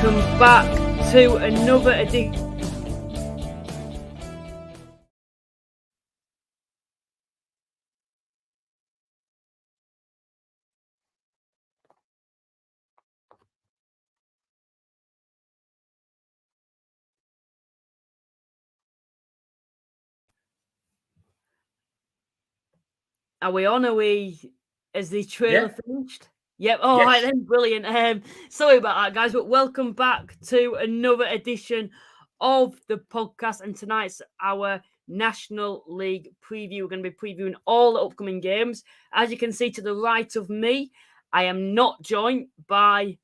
welcome back to another edition. Are we on? Has the trailer finished? Yep. All right then, brilliant. Sorry about that, guys, but welcome back to another edition of the podcast. And tonight's our National League preview. We're going to be previewing all the upcoming games. As you can see to the right of me, I am not joined by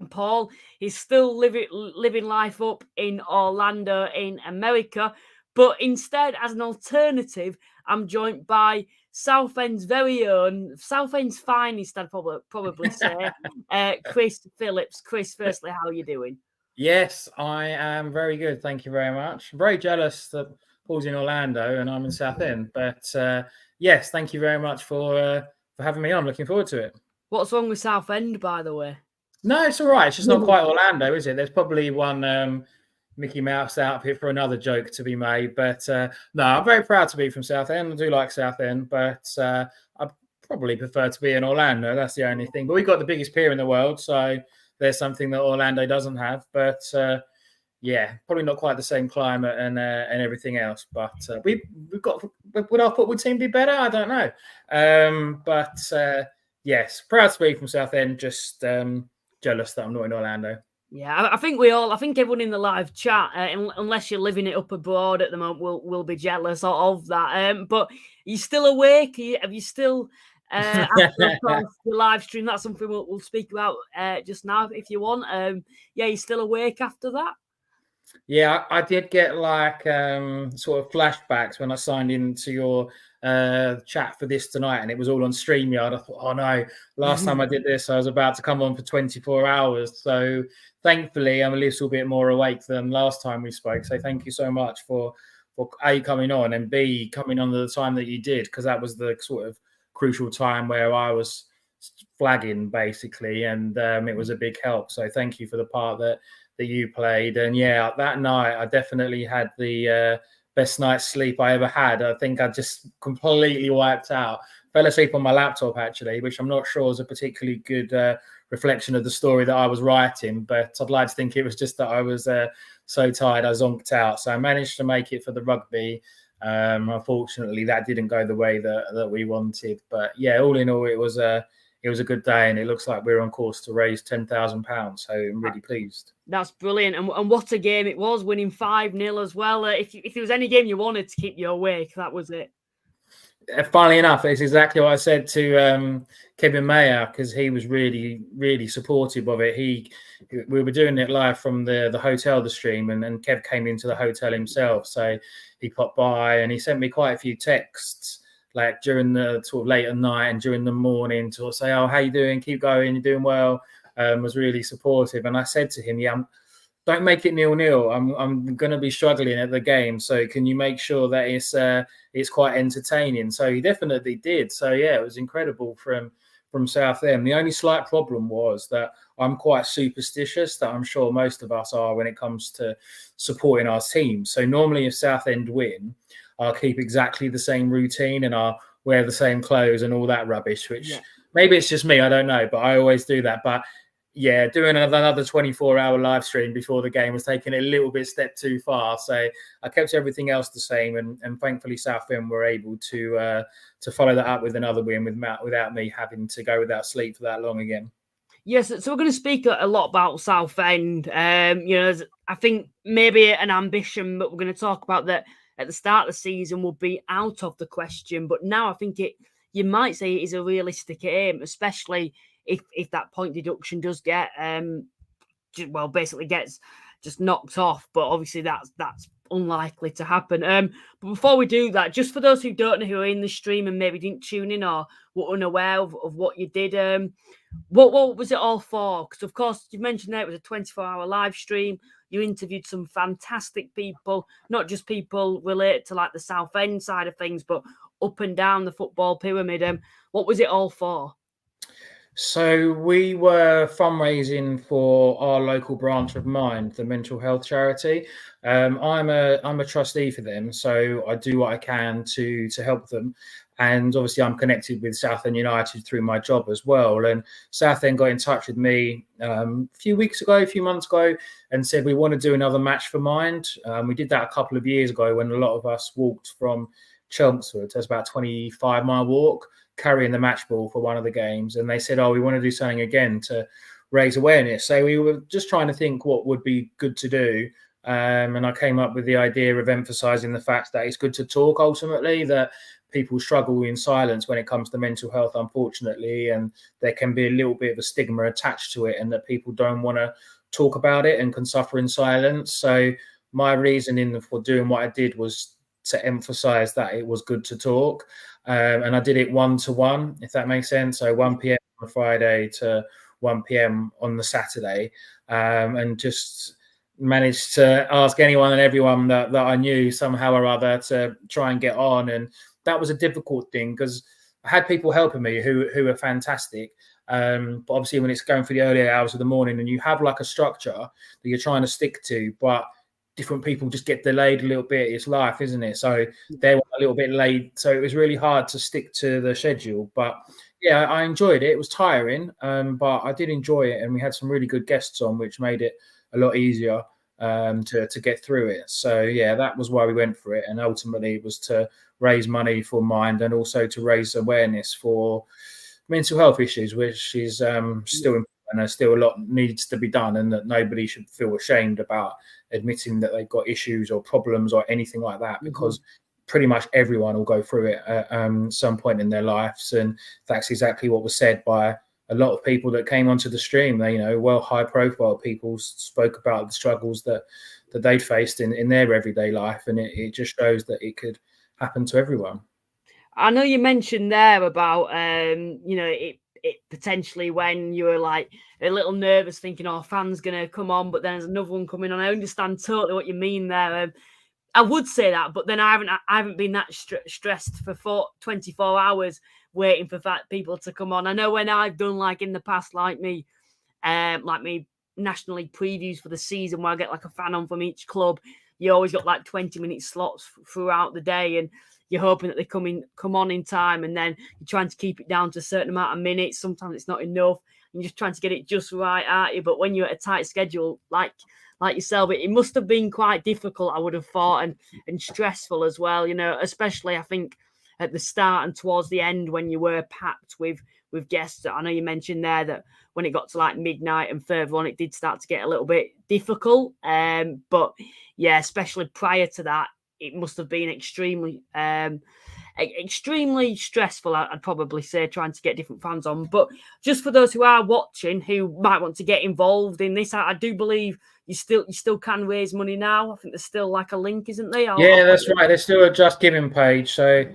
Paul. He's still living life up in Orlando in America. But instead, as an alternative, I'm joined by Southend's very own, Southend's finest, I'd probably say, Chris Phillips. Chris, firstly, how are you doing? Yes, I am very good. Thank you very much. I'm very jealous that Paul's in Orlando and I'm in Southend. But yes, thank you very much for having me on. I'm looking forward to it. What's wrong with Southend, by the way? No, it's all right. It's just not quite Orlando, is it? There's probably one Mickey Mouse outfit for another joke to be made. But no, I'm very proud to be from Southend. I do like Southend, but I probably prefer to be in Orlando. That's the only thing. But we've got the biggest pier in the world, so there's something that Orlando doesn't have. But yeah, probably not quite the same climate and everything else. But we've got. Would our football team be better? I don't know. But yes, proud to be from Southend. Just jealous that I'm not in Orlando. Yeah, I think everyone in the live chat, unless you're living it up abroad at the moment, will be jealous of that. But are you still awake? Have you still, after the live stream? That's something we'll speak about just now if you want. Yeah, you're still awake after that? Yeah, I did get like sort of flashbacks when I signed into your chat for this tonight, and it was all on StreamYard. I thought, oh no, last time I did this, I was about to come on for 24 hours. So thankfully, I'm a little bit more awake than last time we spoke. So thank you so much for A, coming on, and B, coming on at the time that you did, because that was the sort of crucial time where I was flagging basically, and it was a big help. So thank you for the part that you played. And yeah, that night I definitely had the best night's sleep I ever had. I think I just completely wiped out. Fell asleep on my laptop actually, which I'm not sure is a particularly good reflection of the story that I was writing, but I'd like to think it was just that I was so tired I zonked out. So I managed to make it for the rugby. Unfortunately that didn't go the way that we wanted, but yeah, all in all it was a good day, and it looks like we're on course to raise £10,000. So I'm really pleased. That's brilliant, and what a game it was, winning 5-0 as well. If there was any game you wanted to keep you awake, that was it. Funnily enough, it's exactly what I said to Kevin Mayer, because he was really, really supportive of it. We were doing it live from the hotel, the stream, and Kev came into the hotel himself. So he popped by and he sent me quite a few texts, like during the sort of late at night and during the morning, to say, oh, how you doing? Keep going, you're doing well. Was really supportive. And I said to him, yeah, don't make it 0-0. I'm going to be struggling at the game. So can you make sure that it's quite entertaining? So he definitely did. So yeah, it was incredible from Southend. The only slight problem was that I'm quite superstitious, that I'm sure most of us are when it comes to supporting our team. So normally if Southend win, I'll keep exactly the same routine and I'll wear the same clothes and all that rubbish, which maybe it's just me, I don't know, but I always do that. But yeah, doing another 24-hour live stream before the game was taking a little bit step too far. So I kept everything else the same, and thankfully Southend were able to follow that up with another win without me having to go without sleep for that long again. Yes, so we're going to speak a lot about Southend. I think maybe an ambition, but we're going to talk about that at the start of the season will be out of the question. But now I think you might say it is a realistic aim, especially if that point deduction does get basically gets just knocked off. But obviously that's unlikely to happen. But before we do that, just for those who don't know, who are in the stream and maybe didn't tune in or were unaware of what you did, what was it all for? Because of course you mentioned that it was a 24-hour live stream. You interviewed some fantastic people, not just people related to like the Southend side of things, but up and down the football pyramid. What was it all for? So we were fundraising for our local branch of Mind, the mental health charity. I'm a trustee for them, so I do what I can to help them. And obviously, I'm connected with Southend United through my job as well. And Southend got in touch with me a few months ago, and said we want to do another match for Mind. We did that a couple of years ago when a lot of us walked from Chelmsford. That's about a 25-mile walk, carrying the match ball for one of the games. And they said, oh, we want to do something again to raise awareness. So we were just trying to think what would be good to do. And I came up with the idea of emphasizing the fact that it's good to talk ultimately, that people struggle in silence when it comes to mental health, unfortunately, and there can be a little bit of a stigma attached to it, and that people don't want to talk about it and can suffer in silence. So my reasoning for doing what I did was to emphasize that it was good to talk. And I did it 1-to-1, if that makes sense. So 1 p.m. on a Friday to 1 p.m. on the Saturday, and just managed to ask anyone and everyone that I knew somehow or other to try and get on. And that was a difficult thing because I had people helping me who are fantastic. But obviously when it's going through the early hours of the morning and you have like a structure that you're trying to stick to, but different people just get delayed a little bit. It's life, isn't it? So they were a little bit late. So it was really hard to stick to the schedule. But yeah, I enjoyed it. It was tiring, but I did enjoy it. And we had some really good guests on, which made it a lot easier to get through it. So yeah, that was why we went for it. And ultimately it was to raise money for Mind and also to raise awareness for mental health issues, which is still important, and there's still a lot needs to be done, and that nobody should feel ashamed about admitting that they've got issues or problems or anything like that, because pretty much everyone will go through it at some point in their lives. And that's exactly what was said by a lot of people that came onto the stream. They, high profile people spoke about the struggles that they'd faced in their everyday life. And it just shows that it could happen to everyone. I know you mentioned there about, it potentially when you were like a little nervous thinking, oh, fans going to come on, but then there's another one coming on. I understand totally what you mean there. I would say that, but then I haven't been that stressed for 24 hours waiting for people to come on. I know when I've done like in the past, like me National League previews for the season where I get like a fan on from each club, you always got like 20-minute slots throughout the day, and you're hoping that they come on in time, and then you're trying to keep it down to a certain amount of minutes. Sometimes it's not enough. You're just trying to get it just right, aren't you? But when you're at a tight schedule, like yourself, it must have been quite difficult, I would have thought, and stressful as well, especially I think at the start and towards the end when you were packed with guests. I know you mentioned there that when it got to like midnight and further on, it did start to get a little bit difficult. But yeah, especially prior to that, it must have been extremely stressful, I'd probably say, trying to get different fans on. But just for those who are watching who might want to get involved in this, I do believe you still can raise money now. I think there's still like a link, isn't there? Yeah, that's right. There's still a Just Giving page. So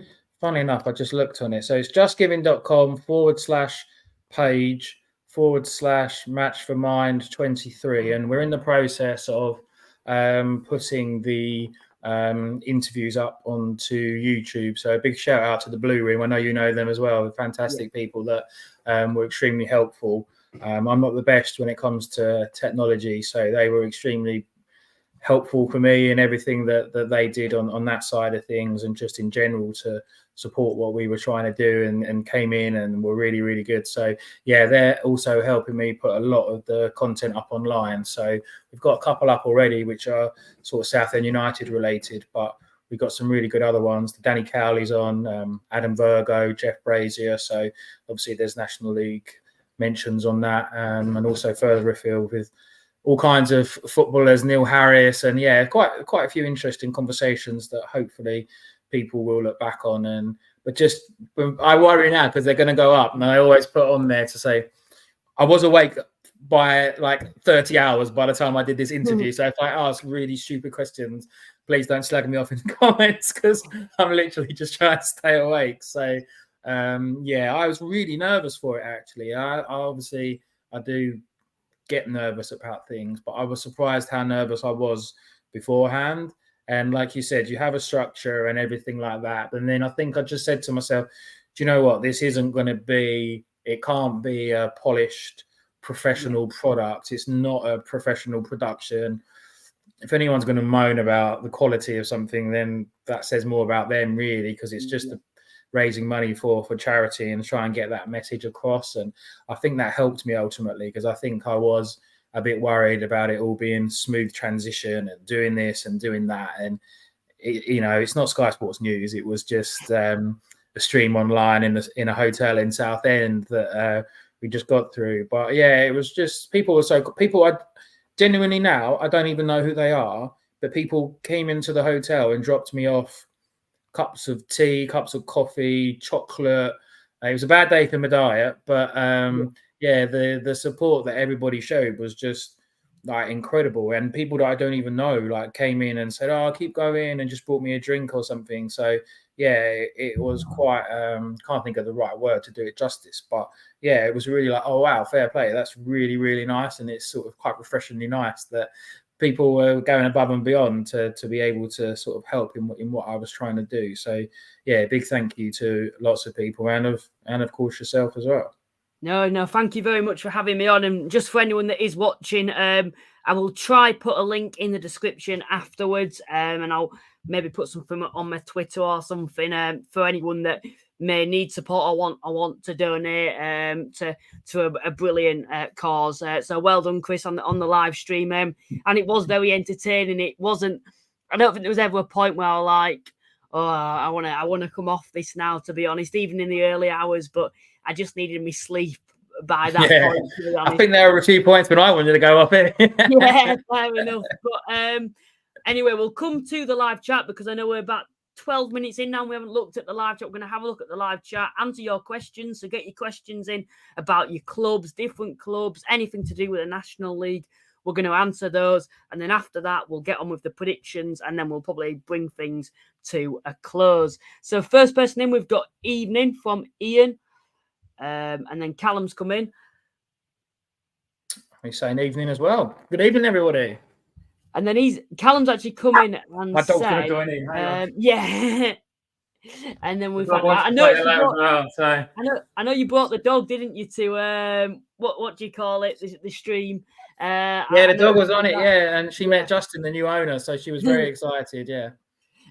funny enough, I just looked on it. So it's justgiving.com/page/match for Mind 23. And we're in the process of putting the interviews up onto YouTube. So a big shout out to the Blue Room. I know you know them as well. Fantastic people that were extremely helpful. I'm not the best when it comes to technology, so they were extremely helpful for me and everything that they did on that side of things, and just in general to support what we were trying to do, and came in and were really, really good. So yeah, they're also helping me put a lot of the content up online. So we've got a couple up already, which are sort of Southend United related, but we've got some really good other ones. Danny Cowley's on, Adam Virgo, Jeff Brazier. So obviously there's National League mentions on that, and also further afield with all kinds of footballers, Neil Harris, and yeah, quite a few interesting conversations that hopefully people will look back on. But just I worry now because they're going to go up, and I always put on there to say I was awake by like 30 hours by the time I did this interview. So if I ask really stupid questions, please don't slag me off in the comments, because I'm literally just trying to stay awake. So yeah, I was really nervous for it actually. I do get nervous about things, but I was surprised how nervous I was beforehand. And like you said, you have a structure and everything like that. And then I think I just said to myself, do you know what? This isn't going to be it can't be a polished professional product. It's not a professional production. If anyone's going to moan about the quality of something, then that says more about them, really, because it's just raising money for charity and try and get that message across. And I think that helped me ultimately, because I think I was a bit worried about it all being smooth transition and doing this and doing that. And it's not Sky Sports News. It was just a stream online in a hotel in Southend that we just got through. But yeah, it was just people. I genuinely now I don't even know who they are, but people came into the hotel and dropped me off cups of tea, cups of coffee, chocolate. It was a bad day for my diet, but the support that everybody showed was just like incredible. And people that I don't even know like came in and said, "Oh, keep going," and just brought me a drink or something. So yeah, it was quite can't think of the right word to do it justice, but yeah, it was really like, oh wow, fair play. That's really, really nice. And it's sort of quite refreshingly nice that people were going above and beyond to be able to sort of help in what I was trying to do. So yeah, big thank you to lots of people and of course yourself as well. No, thank you very much for having me on. And just for anyone that is watching, I will try put a link in the description afterwards, and I'll maybe put something on my Twitter or something for anyone that may need support or want to donate to a brilliant cause. So well done, Chris, on the live stream, and it was very entertaining. It wasn't. I don't think there was ever a point where I was like, oh, I want to come off this now, to be honest, even in the early hours, but I just needed me sleep by that point. To be honest. I think there were a few points when I wanted to go off it. Yeah, fair enough. But anyway, we'll come to the live chat because I know we're about 12 minutes in now. We haven't looked at the live chat. We're going to have a look at the live chat, answer your questions. So get your questions in about your clubs, different clubs, anything to do with the National League. We're going to answer those. And then after that, we'll get on with the predictions and then we'll probably bring things to a close. So first person in, we've got Evening from Ian. And then Callum's come in. He's saying evening as well. Good evening, everybody. And then Callum's actually come in and my dog's said, going to join in. Yeah. And then we've had, I know you brought the dog, didn't you? To what do you call it? The stream. The dog was on it. Yeah, and she met Justin, the new owner, so she was very excited. Yeah.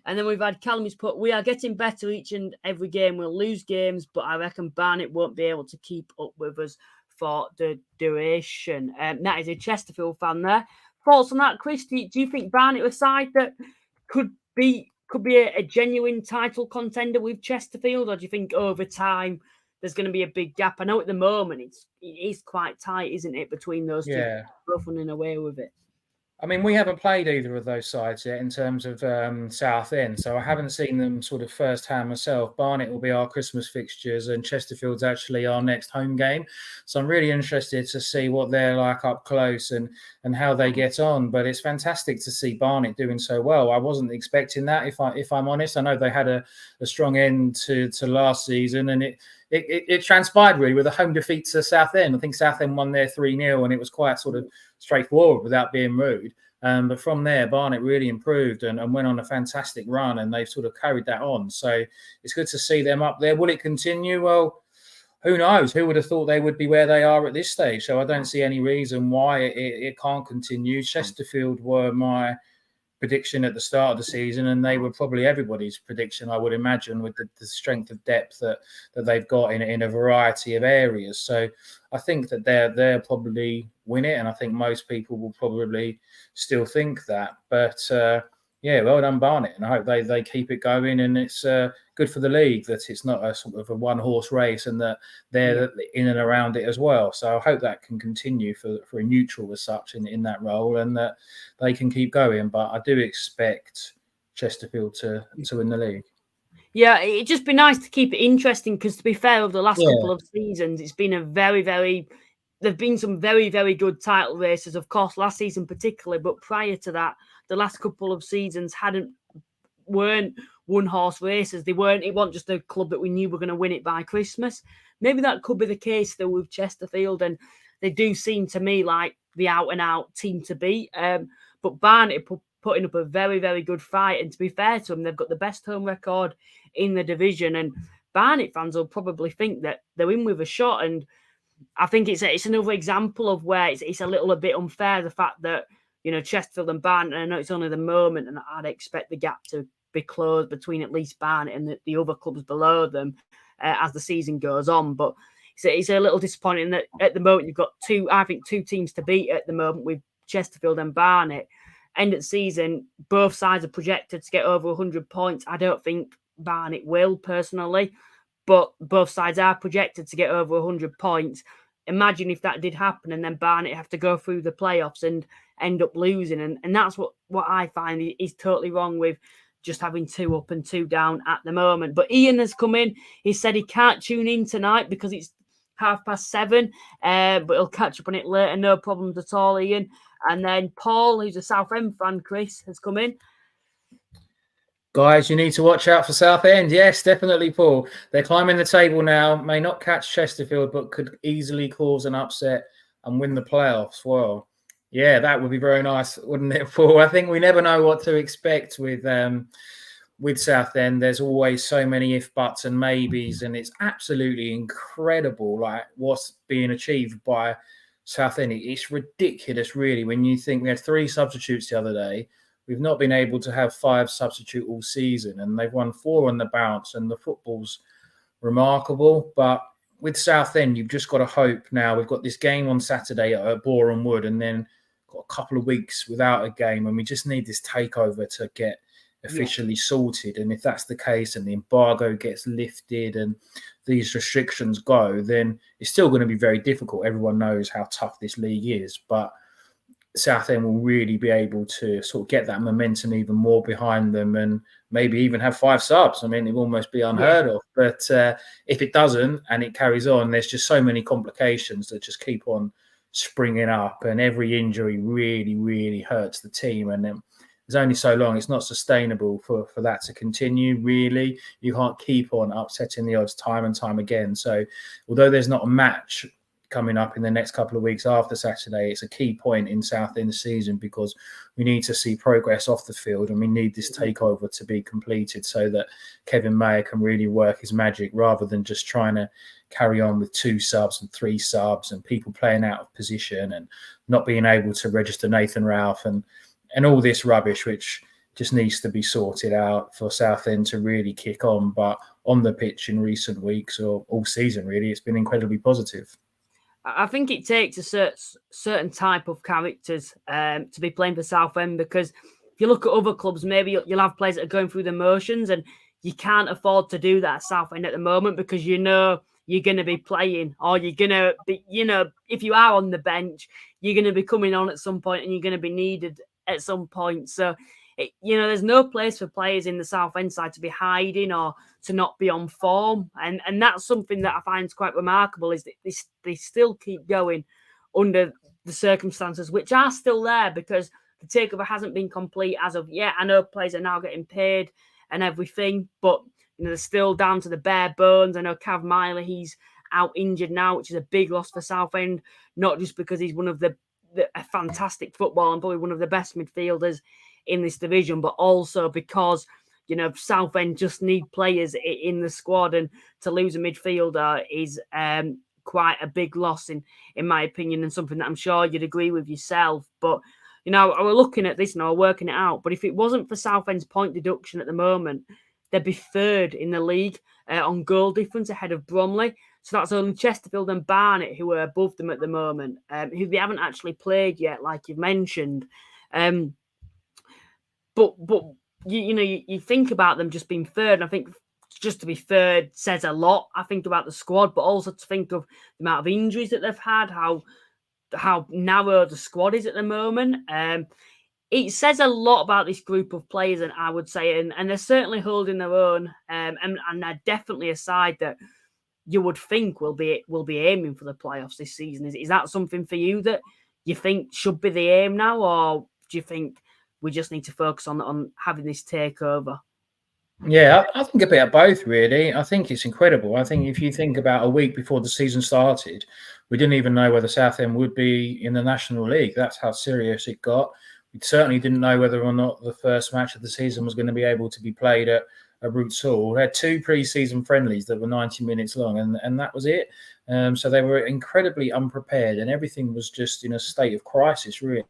And then we've had Callum put, we are getting better each and every game. We'll lose games, but I reckon Barnet won't be able to keep up with us for the duration. That is a Chesterfield fan there. Thoughts on that, Chris? Do you think Barnet are a side that could be a genuine title contender with Chesterfield, or do you think over time there's going to be a big gap? I know at the moment it is quite tight, isn't it, between those two, both running away with it. I mean, we haven't played either of those sides yet in terms of Southend, so I haven't seen them sort of firsthand myself. Barnet will be our Christmas fixtures and Chesterfield's actually our next home game. So I'm really interested to see what they're like up close and how they get on. But it's fantastic to see Barnet doing so well. I wasn't expecting that, if I'm honest. I know they had a strong end to last season, and it transpired really with a home defeat to Southend. I think Southend won their 3-0 and it was quite sort of straightforward without being rude. But from there, Barnet really improved and went on a fantastic run, and they've sort of carried that on. So it's good to see them up there. Will it continue? Well, who knows? Who would have thought they would be where they are at this stage? So I don't see any reason why it can't continue. Chesterfield were my prediction at the start of the season, and they were probably everybody's prediction, I would imagine, with the strength of depth that they've got in a variety of areas. So I think that they'll probably win it, and I think most people will probably still think that. But well done Barnet, and I hope they keep it going, and it's good for the league that it's not a sort of a one-horse race and that they're in and around it as well. So I hope that can continue for a neutral as such in that role, and that they can keep going. But I do expect Chesterfield to win the league. Yeah, it'd just be nice to keep it interesting because, to be fair, over the last couple of seasons, it's been a very, very... There've been some very, very good title races, of course, last season particularly, but prior to that, the last couple of seasons weren't one-horse races. It wasn't just a club that we knew were going to win it by Christmas. Maybe that could be the case still with Chesterfield, and they do seem to me like the out-and-out team to beat. But Barnet putting up a very, very good fight, and to be fair to them, they've got the best home record in the division, and Barnet fans will probably think that they're in with a shot. And I think it's another example of where it's a little bit unfair, the fact that, Chesterfield and Barnet, I know it's only the moment, and I'd expect the gap to be closed between at least Barnet and the other clubs below them as the season goes on. But it's a little disappointing that at the moment you've got two teams to beat at the moment with Chesterfield and Barnet. End of the season, both sides are projected to get over 100 points. I don't think Barnet will, personally, but both sides are projected to get over 100 points. Imagine if that did happen and then Barnet have to go through the playoffs and end up losing. And that's what I find is totally wrong with just having 2 up and 2 down at the moment. But Ian has come in. He said he can't tune in tonight because it's 7:30, but he'll catch up on it later. No problems at all, Ian. And then Paul, who's a Southend fan, Chris, has come in. Guys, you need to watch out for Southend. Yes, definitely, Paul. They're climbing the table now. May not catch Chesterfield, but could easily cause an upset and win the playoffs. Well, yeah, that would be very nice, wouldn't it, Paul? I think we never know what to expect with Southend. There's always so many if, buts and maybes, and it's absolutely incredible, like what's being achieved by Southend. It's ridiculous, really, when you think we had 3 substitutes the other day. We've not been able to have 5 substitute all season, and they've won 4 on the bounce, and the football's remarkable. But with Southend, you've just got to hope now. We've got this game on Saturday at Boreham Wood, and then got a couple of weeks without a game, and we just need this takeover to get officially sorted. And if that's the case and the embargo gets lifted and these restrictions go, then it's still going to be very difficult. Everyone knows how tough this league is, but Southend will really be able to sort of get that momentum even more behind them and maybe even have 5 subs. I mean, it will almost be unheard of. But if it doesn't and it carries on, there's just so many complications that just keep on springing up, and every injury really, really hurts the team. And then there's only so long. It's not sustainable for that to continue, really. You can't keep on upsetting the odds time and time again. So although there's not a match coming up in the next couple of weeks after Saturday, it's a key point in Southend's season because we need to see progress off the field, and we need this takeover to be completed so that Kevin Mayer can really work his magic rather than just trying to carry on with 2 subs and 3 subs and people playing out of position and not being able to register Nathan Ralph and all this rubbish, which just needs to be sorted out for Southend to really kick on. But on the pitch in recent weeks or all season, really, it's been incredibly positive. I think it takes a certain type of characters to be playing for Southend, because if you look at other clubs, maybe you'll have players that are going through the motions, and you can't afford to do that at Southend at the moment because you're going to be playing, or you're going to be, if you are on the bench, you're going to be coming on at some point and you're going to be needed at some point. So, there's no place for players in the Southend side to be hiding or to not be on form. And that's something that I find quite remarkable, is that they still keep going under the circumstances, which are still there because the takeover hasn't been complete as of yet. I know players are now getting paid and everything, but they're still down to the bare bones. I know Cav Miley, he's out injured now, which is a big loss for Southend, not just because he's one of a fantastic football and probably one of the best midfielders in this division, but also because Southend just need players in the squad, and to lose a midfielder is quite a big loss in my opinion, and something that I'm sure you'd agree with yourself. But I was looking at this and I was working it out, but if it wasn't for Southend's point deduction at the moment, they'd be 3rd in the league on goal difference ahead of Bromley. So that's only Chesterfield and Barnet who are above them at the moment, who they haven't actually played yet, like you've mentioned. But you think about them just being 3rd, and I think just to be 3rd says a lot. I think about the squad, but also to think of the amount of injuries that they've had, how narrow the squad is at the moment. It says a lot about this group of players, and I would say, and they're certainly holding their own, and they're definitely a side that you would think will be aiming for the playoffs this season. Is that something for you that you think should be the aim now, or do you think we just need to focus on having this takeover? Yeah, I think a bit of both, really. I think it's incredible. I think if you think about a week before the season started, we didn't even know whether Southend would be in the National League. That's how serious it got. We certainly didn't know whether or not the first match of the season was going to be able to be played at Roots Hall. They had 2 pre-season friendlies that were 90 minutes long, and that was it. So they were incredibly unprepared, and everything was just in a state of crisis, really.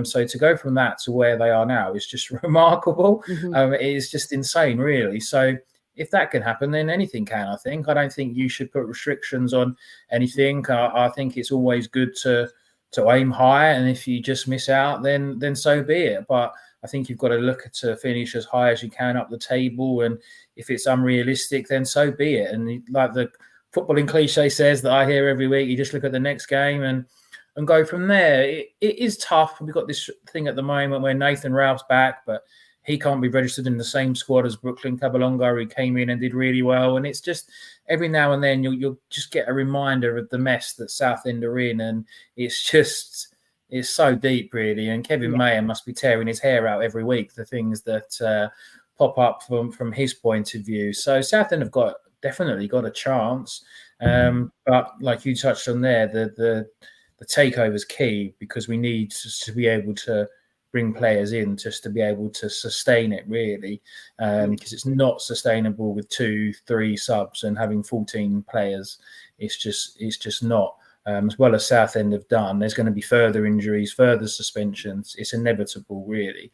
So to go from that to where they are now is just remarkable. It is just insane, really. So if that can happen, then anything can, I think. I don't think you should put restrictions on anything. I think it's always good to aim high, and if you just miss out, then so be it. But I think you've got to look to finish as high as you can up the table, and if it's unrealistic, then so be it. And like the footballing cliche says that I hear every week, you just look at the next game and go from there. It is tough. We've got this thing at the moment where Nathan Ralph's back, but he can't be registered in the same squad as Brooklyn Cabalonga, who came in and did really well. And it's just every now and then you'll just get a reminder of the mess that Southend are in, and it's so deep, really. And Kevin Mayer must be tearing his hair out every week, the things that pop up from his point of view. So Southend have definitely got a chance. But like you touched on there, the takeover is key, because we need to be able to bring players in just to be able to sustain it, really, because it's not sustainable with 2-3 subs and having 14 players. It's just not. As well as Southend have done, there's going to be further injuries, further suspensions. It's inevitable, really.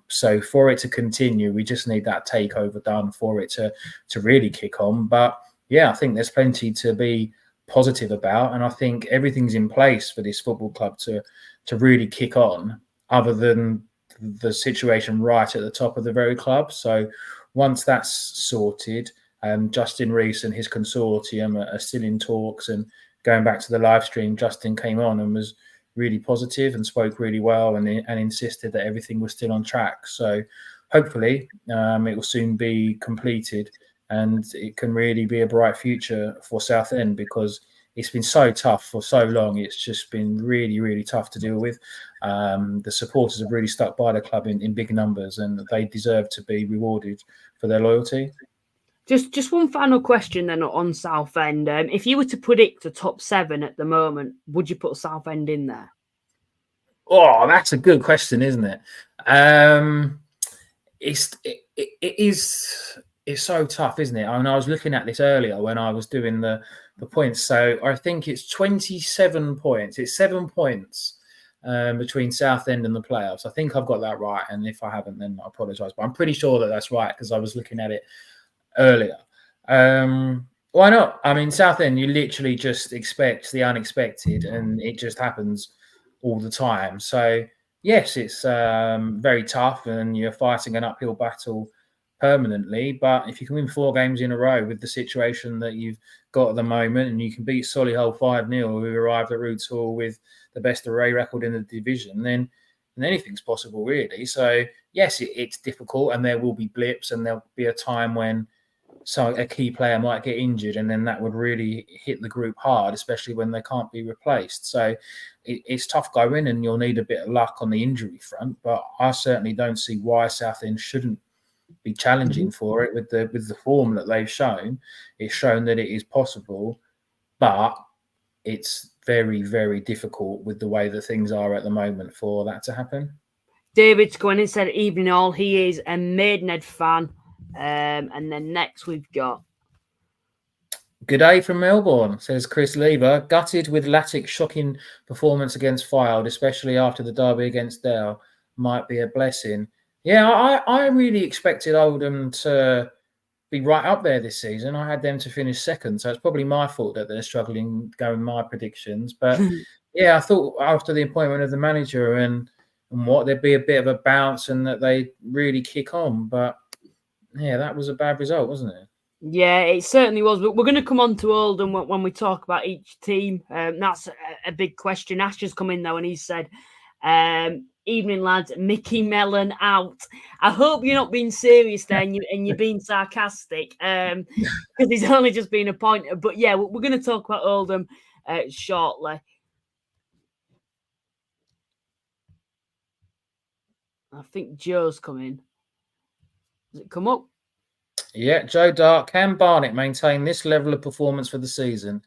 So for it to continue, we just need that takeover done for it to really kick on. But yeah, I think there's plenty to be positive about, and I think everything's in place for this football club to really kick on, other than the situation right at the top of the very club. So once that's sorted, Justin Rees and his consortium are still in talks, and going back to the live stream, Justin came on and was really positive and spoke really well, and insisted that everything was still on track. So hopefully it will soon be completed, and it can really be a bright future for Southend, because it's been so tough for so long. It's just been really, really tough to deal with. The supporters have really stuck by the club in big numbers, and they deserve to be rewarded for their loyalty. Just one final question then on Southend. If you were to predict a top 7 at the moment, would you put Southend in there? Oh, that's a good question, isn't it? It's so tough, isn't it? I mean, I was looking at this earlier when I was doing the points. So I think it's 27 points. It's 7 points between Southend and the playoffs. I think I've got that right. And if I haven't, then I apologise. But I'm pretty sure that that's right, because I was looking at it earlier. Why not? I mean, Southend, you literally just expect the unexpected, and it just happens all the time. So yes, it's very tough, and you're fighting an uphill battle permanently. But if you can win 4 games in a row with the situation that you've got at the moment, and you can beat Solihull 5-0, who arrived at Roots Hall with the best array record in the division, then anything's possible, really. So yes, it's difficult, and there will be blips, and there'll be a time when a key player might get injured, and then that would really hit the group hard, especially when they can't be replaced. So it's tough going, and you'll need a bit of luck on the injury front. But I certainly don't see why Southend shouldn't be challenging for it with the form that they've shown. It's shown that it is possible, but it's very, very difficult with the way that things are at the moment for that to happen. David's going and said, evening all. He is a Maidenhead fan. And then next we've got good day from Melbourne, says Chris Lever. Gutted with Latic's shocking performance against Fylde, especially after the derby against Dale. Might be a blessing. Yeah, I really expected Oldham to be right up there this season. I had them to finish second, so it's probably my fault that they're struggling going my predictions. But yeah, I thought after the appointment of the manager and what, there'd be a bit of a bounce and that they'd really kick on. But yeah, that was a bad result, wasn't it? Yeah, it certainly was. But we're going to come on to Oldham when we talk about each team. That's a big question. Ash just come in though, and he said, evening lads, Mickey Mellon out. I hope you're not being serious there and you're being sarcastic, because he's only just been appointed. But yeah, we're going to talk about Oldham shortly. I think Joe's come in. Does it come up? Yeah, Joe Dark. Can Barnett maintain this level of performance for the season?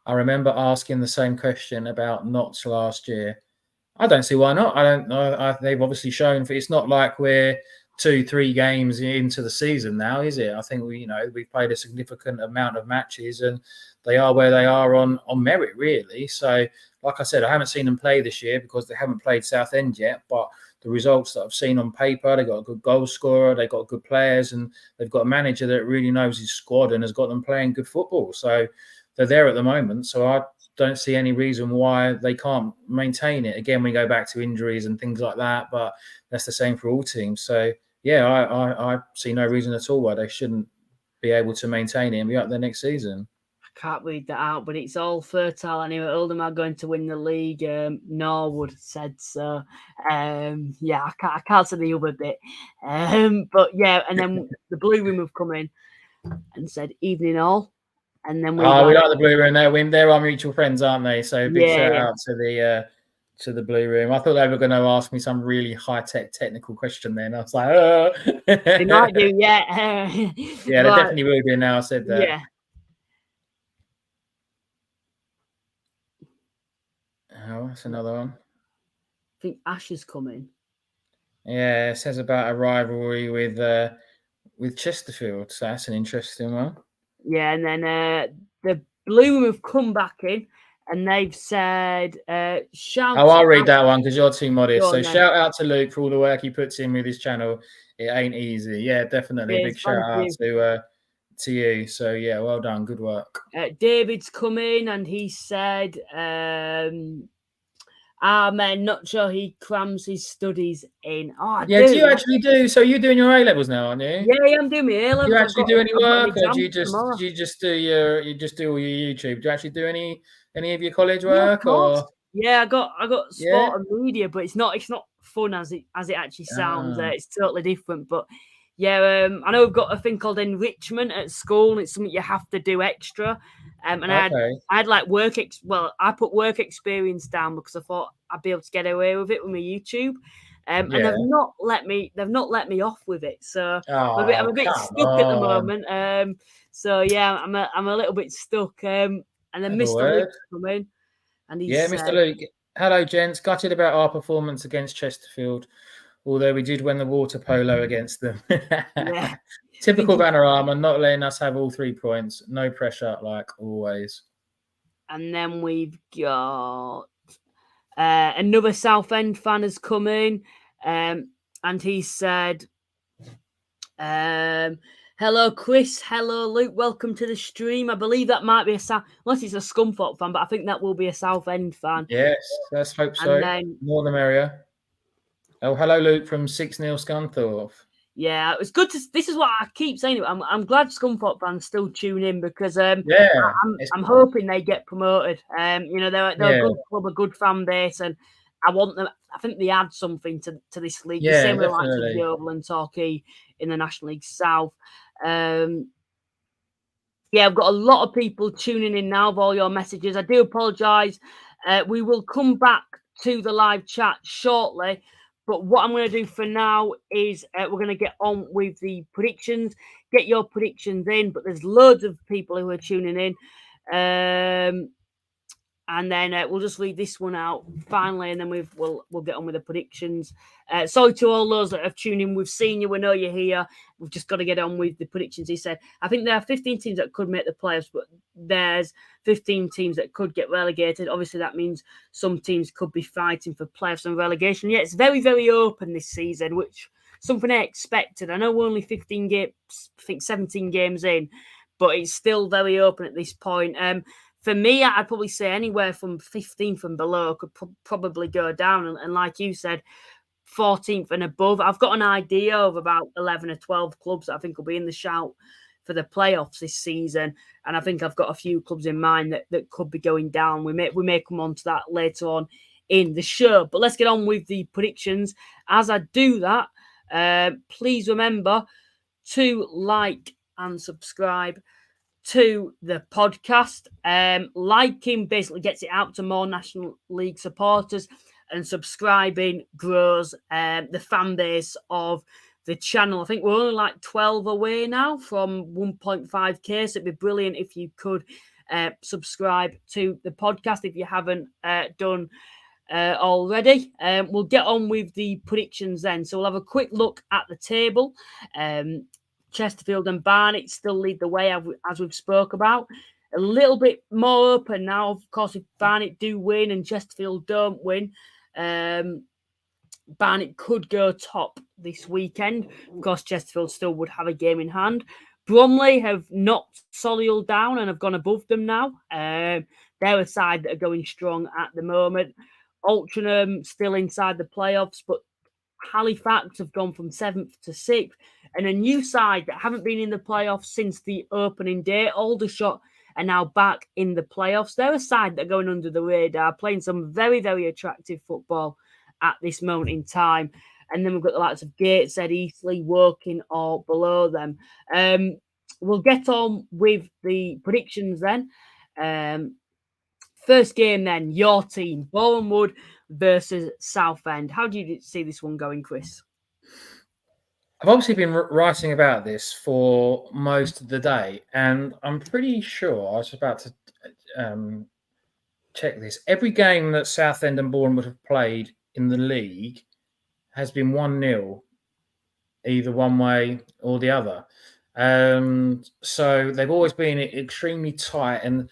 I remember asking the same question about Notts last year. I don't see why not. I don't know. They've obviously shown it's not like we're 2-3 games into the season now, is it? I think we've played a significant amount of matches, and they are where they are on merit, really. So, like I said, I haven't seen them play this year because they haven't played Southend yet. But the results that I've seen on paper, they've got a good goal scorer, they've got good players, and they've got a manager that really knows his squad and has got them playing good football. So they're there at the moment. So I don't see any reason why they can't maintain it. Again, we go back to injuries and things like that, but that's the same for all teams. So yeah, I see no reason at all why they shouldn't be able to maintain it and be up there next season. I can't read that out, but it's all fertile anyway. Oldham are going to win the league. Norwood said so. Yeah, I can't say the other bit. But yeah, and then the Blue Room have come in and said evening all. And then we like the Blue Room. They're our mutual friends, aren't they? So big shout out to the Blue Room. I thought they were going to ask me some really high-tech technical question then. I was like, oh. They might do, yeah. Yeah, they definitely will do now. I said that. Yeah. Oh, that's another one. I think Ash is coming. Yeah, it says about a rivalry with Chesterfield. So that's an interesting one. Yeah, and then the Blue Room have come back in and they've said, shout out. I'll read that one because you're too modest. So shout out to Luke for all the work he puts in with his channel. It ain't easy. Yeah, definitely. Big shout out to you. So yeah, well done. Good work. David's come in and he said, man, not sure he crams his studies in. Oh, yeah, do you actually do? So you're doing your A-levels now, aren't you? Yeah, I'm doing my A-levels. Do you actually do any work, or do you just do all your YouTube? Do you actually do any of your college work? Yeah, I got sport and media, but it's not fun as it actually sounds. It's totally different. But yeah, I know we've got a thing called enrichment at school, and it's something you have to do extra. And I had like I put work experience down because I thought I'd be able to get away with it with my YouTube. And they've not let me off with it. So I'm a bit stuck at the moment. So yeah, I'm a little bit stuck. And then Mr. Luke's come in, and he said, Mr. Luke, hello gents, gutted about our performance against Chesterfield, although we did win the water polo against them. Yeah. Typical Vanarama, not letting us have all 3 points. No pressure, like always. And then we've got another Southend fan has come in, and he said, hello, Chris. Hello, Luke. Welcome to the stream. I believe that might be unless it's a Scunthorpe fan, but I think that will be a Southend fan. Yes, let's hope so. More the merrier. Oh, hello, Luke from 6-0 Scunthorpe. Yeah, it was good to. This is what I keep saying. I'm glad Scunthorpe fans still tune in because I'm hoping they get promoted. They're a good club, a good fan base, and I want them. I think they add something to this league. Yeah, the same with like Yeovil and Torquay in the National League South. I've got a lot of people tuning in now with all your messages. I do apologise. We will come back to the live chat shortly. But what I'm going to do for now is we're going to get on with the predictions. Get your predictions in. But there's loads of people who are tuning in. And then we'll just read this one out finally, and then we'll get on with the predictions. Sorry to all those that have tuned in. We've seen you. We know you're here. We've just got to get on with the predictions. He said, I think there are 15 teams that could make the playoffs, but there's 15 teams that could get relegated. Obviously, that means some teams could be fighting for playoffs and relegation. Yeah, it's very, very open this season, which something I expected. I know we're only 15 games, I think 17 games in, but it's still very open at this point. For me, I'd probably say anywhere from 15th and below could probably go down. And like you said, 14th and above. I've got an idea of about 11 or 12 clubs that I think will be in the shout for the playoffs this season. And I think I've got a few clubs in mind that could be going down. We may come on to that later on in the show. But let's get on with the predictions. As I do that, please remember to like and subscribe to the podcast. Liking basically gets it out to more National League supporters, and subscribing grows the fan base of the channel. I think we're only like 12 away now from 1.5k, so it'd be brilliant if you could subscribe to the podcast if you haven't done already. We'll get on with the predictions then. So we'll have a quick look at the table. Chesterfield and Barnet still lead the way, as we've spoke about. A little bit more open now. Of course, if Barnet do win and Chesterfield don't win, Barnet could go top this weekend. Of course, Chesterfield still would have a game in hand. Bromley have knocked Solihull down and have gone above them now. They're a side that are going strong at the moment. Altrincham still inside the playoffs, but Halifax have gone from 7th to 6th. And a new side that haven't been in the playoffs since the opening day, Aldershot, are now back in the playoffs. They're a side that are going under the radar, playing some very, very attractive football at this moment in time. And then we've got the likes of Gateshead, Eastleigh, Woking, or below them. We'll get on with the predictions then. First game then, your team, Bournemouth versus Southend. How do you see this one going, Chris? I've obviously been writing about this for most of the day, and I'm pretty sure I was about to check this. Every game that Southend and Bournemouth have played in the league has been 1-0, either one way or the other. So they've always been extremely tight, and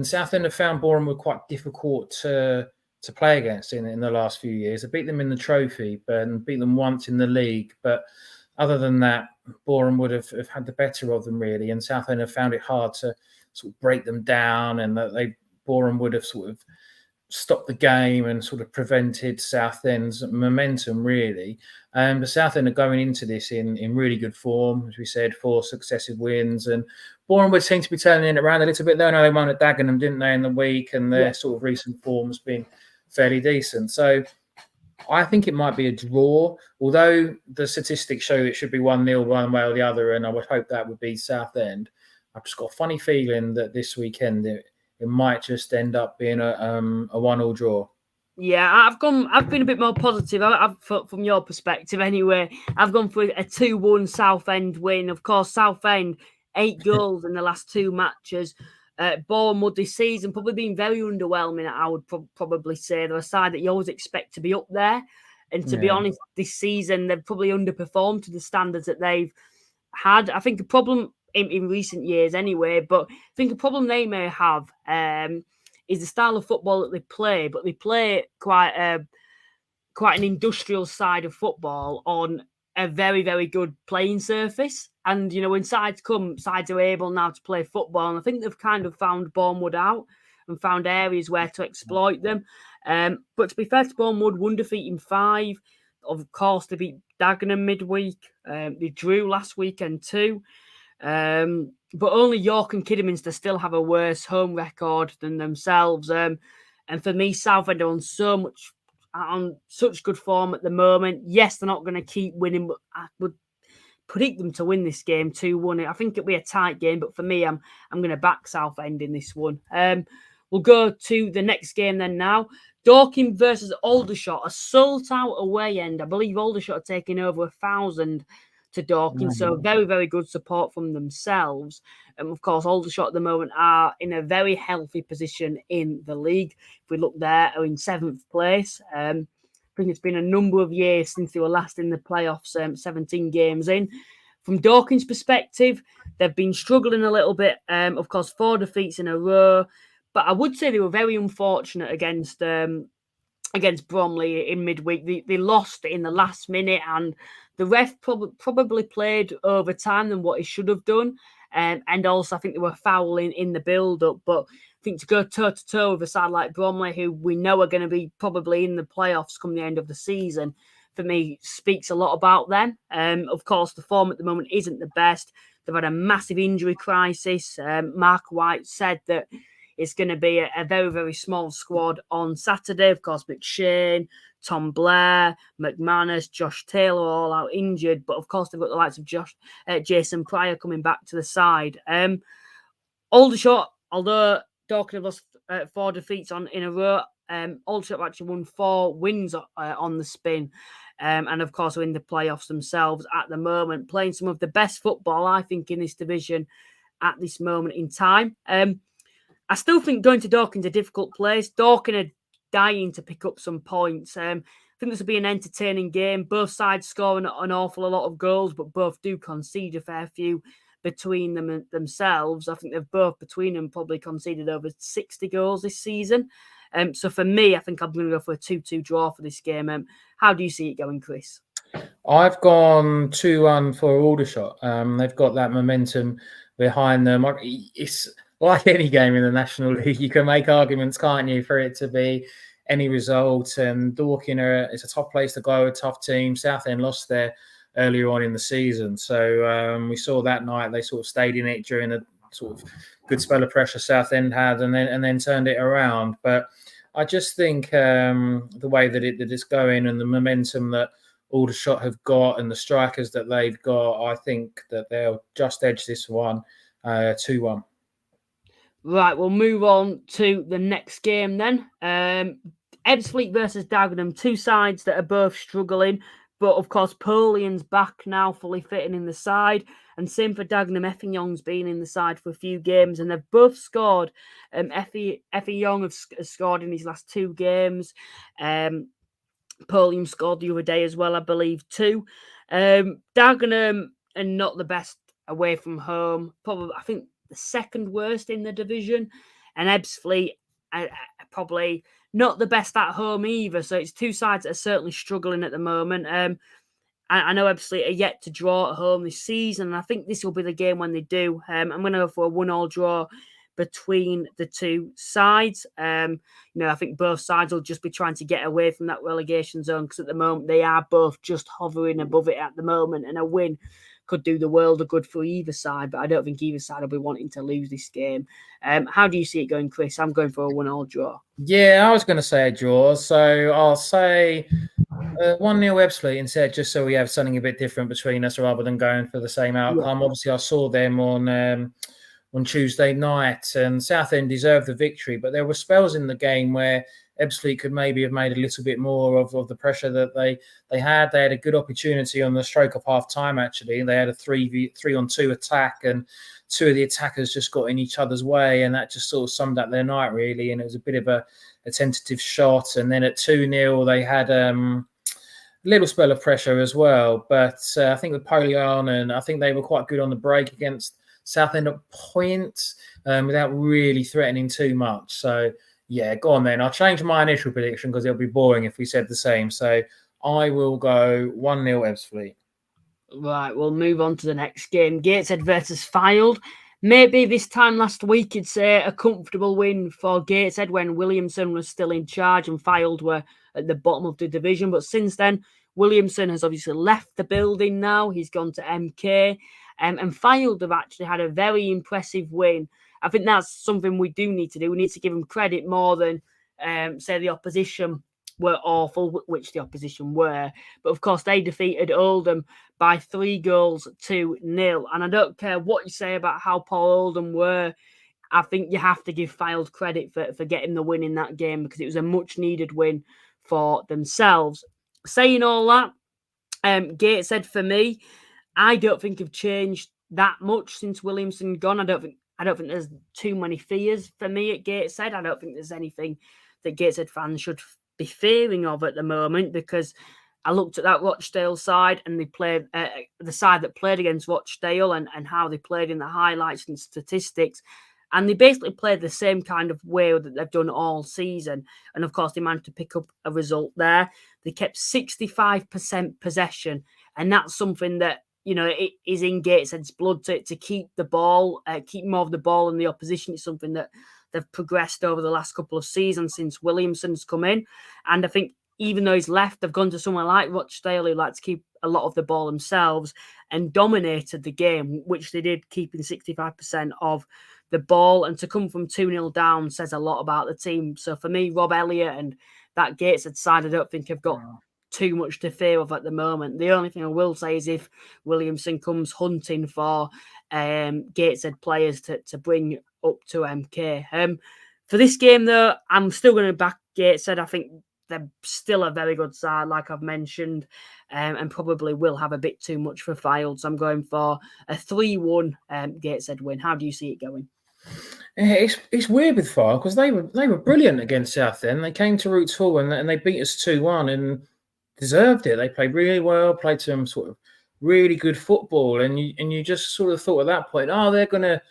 Southend have found Bournemouth quite difficult to play against in the last few years. They beat them in the trophy, and beat them once in the league, but other than that, Bournemouth have had the better of them, really, and Southend have found it hard to sort of break them down, and that Bournemouth have sort of stopped the game and sort of prevented Southend's momentum, really. But Southend are going into this in really good form, as we said, 4 successive wins, and Bournemouth seem to be turning it around a little bit. Though, they won at Dagenham, didn't they, in the week, and their sort of recent form has been fairly decent. So I think it might be a draw, although the statistics show it should be 1-0 one way or the other, and I would hope that would be Southend. I've just got a funny feeling that this weekend it might just end up being a 1-1 draw. Yeah, I've been a bit more positive. From your perspective, anyway. I've gone for a 2-1 Southend win. Of course, Southend 8 goals in the last 2 matches. Bournemouth this season probably been very underwhelming. I would probably say they're a side that you always expect to be up there, and to be honest, this season they've probably underperformed to the standards that they've had. I think a problem in recent years, anyway. But I think a problem they may have is the style of football that they play. But they play quite an industrial side of football on a very, very good playing surface. And, when sides are able now to play football. And I think they've kind of found Bournemouth out and found areas where to exploit them. But to be fair to Bournemouth, 1 defeat in 5. Of course, they beat Dagenham midweek. They drew last weekend too. But only York and Kidderminster still have a worse home record than themselves. And for me, Southend are on such good form at the moment. Yes, they're not going to keep winning, but I would predict them to win this game 2-1. I think it'll be a tight game, but for me, I'm going to back Southend in this one. We'll go to the next game then now. Dorking versus Aldershot, a sold-out away end. I believe Aldershot are taking over 1,000 to Dorking, so very, very good support from themselves. Of course, Aldershot at the moment are in a very healthy position in the league. If we look there, are in 7th place. I think it's been a number of years since they were last in the playoffs, 17 games in. From Dorking's perspective, they've been struggling a little bit. Of course, 4 defeats in a row. But I would say they were very unfortunate against Bromley in midweek. They lost in the last minute, and the ref probably played over time than what he should have done. And also, I think they were fouling in the build-up. But I think to go toe-to-toe with a side like Bromley, who we know are going to be probably in the playoffs come the end of the season, for me, speaks a lot about them. Of course, the form at the moment isn't the best. They've had a massive injury crisis. Mark White said that it's going to be a very, very small squad on Saturday. Of course, McShane, Tom Blair, McManus, Josh Taylor all out injured. But of course, they've got the likes of Jason Pryor coming back to the side. Aldershot, although Dorking have lost 4 defeats in a row, Aldershot have actually won 4 wins on the spin. And of course, are in the playoffs themselves at the moment, playing some of the best football, I think, in this division at this moment in time. I still think going to Dorking's a difficult place. Dorking are dying to pick up some points. I think this will be an entertaining game. Both sides scoring an awful lot of goals, but both do concede a fair few between them and themselves. I think they've both between them probably conceded over 60 goals this season. So for me, I think I'm going to go for a 2-2 draw for this game. How do you see it going, Chris? I've gone 2-1 for Aldershot. They've got that momentum behind them. It's like any game in the National League. You can make arguments, can't you, for it to be any result. And Dorking it's a tough place to go, a tough team. Southend lost there earlier on in the season. So we saw that night they sort of stayed in it during a sort of good spell of pressure Southend had and then turned it around. But I just think the way that it's going and the momentum that Aldershot have got and the strikers that they've got, I think that they'll just edge this one 2-1. Right, we'll move on to the next game then. Ebbsfleet versus Dagenham, two sides that are both struggling. But of course, Polian's back now, fully fitting in the side. And same for Dagenham. Effingham been in the side for a few games and they've both scored. Effingham has scored in his last 2 games. Polian scored the other day as well, I believe, too. Dagenham are not the best away from home. Probably, I think, the second worst in the division. And Ebbsfleet are probably not the best at home either. So it's two sides that are certainly struggling at the moment. I know Ebbsfleet are yet to draw at home this season. And I think this will be the game when they do. I'm going to go for a 1-1 draw between the two sides. I think both sides will just be trying to get away from that relegation zone because at the moment they are both just hovering above it at the moment, and a win could do the world of good for either side, but I don't think either side will be wanting to lose this game. How do you see it going, Chris? I'm going for a 1-1 draw. Yeah, I was going to say a draw, so I'll say 1-0 Ebbsfleet instead, just so we have something a bit different between us rather than going for the same outcome. Yeah. Obviously, I saw them on Tuesday night, and Southend deserved the victory, but there were spells in the game where Ebbsfleet could maybe have made a little bit more of the pressure that they had. They had a good opportunity on the stroke of half time, actually. They had a 3-on-2 attack, and 2 of the attackers just got in each other's way, and that just sort of summed up their night, really. And it was a bit of a tentative shot. And then at 2-0, they had a little spell of pressure as well. But I think with Polian, and I think they were quite good on the break against Southend at points without really threatening too much. So, yeah, go on then. I'll change my initial prediction because it'll be boring if we said the same. So I will go 1-0 Ebbsfleet. Right, we'll move on to the next game. Gateshead versus Fylde. Maybe this time last week you'd say a comfortable win for Gateshead when Williamson was still in charge and Fylde were at the bottom of the division. But since then, Williamson has obviously left the building now. He's gone to MK. And Fylde have actually had a very impressive win. I think that's something we do need to do. We need to give them credit more than, say, the opposition were awful, which the opposition were. But, of course, they defeated Oldham by 3-0. And I don't care what you say about how poor Oldham were. I think you have to give Fylde credit for getting the win in that game because it was a much-needed win for themselves. Saying all that, Gateshead, for me, I don't think have changed that much since Williamson gone. I don't think there's too many fears for me at Gateshead. I don't think there's anything that Gateshead fans should be fearing of at the moment because I looked at that Rochdale side and they played the side that played against Rochdale and how they played in the highlights and statistics. And they basically played the same kind of way that they've done all season. And of course, they managed to pick up a result there. They kept 65% possession. And that's something that, it is in Gateshead's blood to keep the ball, keep more of the ball in the opposition. It's something that they've progressed over the last couple of seasons since Williamson's come in. And I think even though he's left, they've gone to somewhere like Rochdale who like to keep a lot of the ball themselves and dominated the game, which they did, keeping 65% of the ball. And to come from 2-0 down says a lot about the team. So for me, Rob Elliott and that Gateshead side, I don't think have got too much to fear of at the moment. The only thing I will say is if Williamson comes hunting for Gateshead players to bring up to MK. For this game, though, I'm still going to back Gateshead. I think they're still a very good side, like I've mentioned, and probably will have a bit too much for Fylde. So I'm going for a 3-1 Gateshead win. How do you see it going? Yeah, it's weird with Fire because they were brilliant against Southend. They came to Roots Hall and they beat us 2-1 and deserved it. They played really well, played some sort of really good football, and you just sort of thought at that point, oh, they're gonna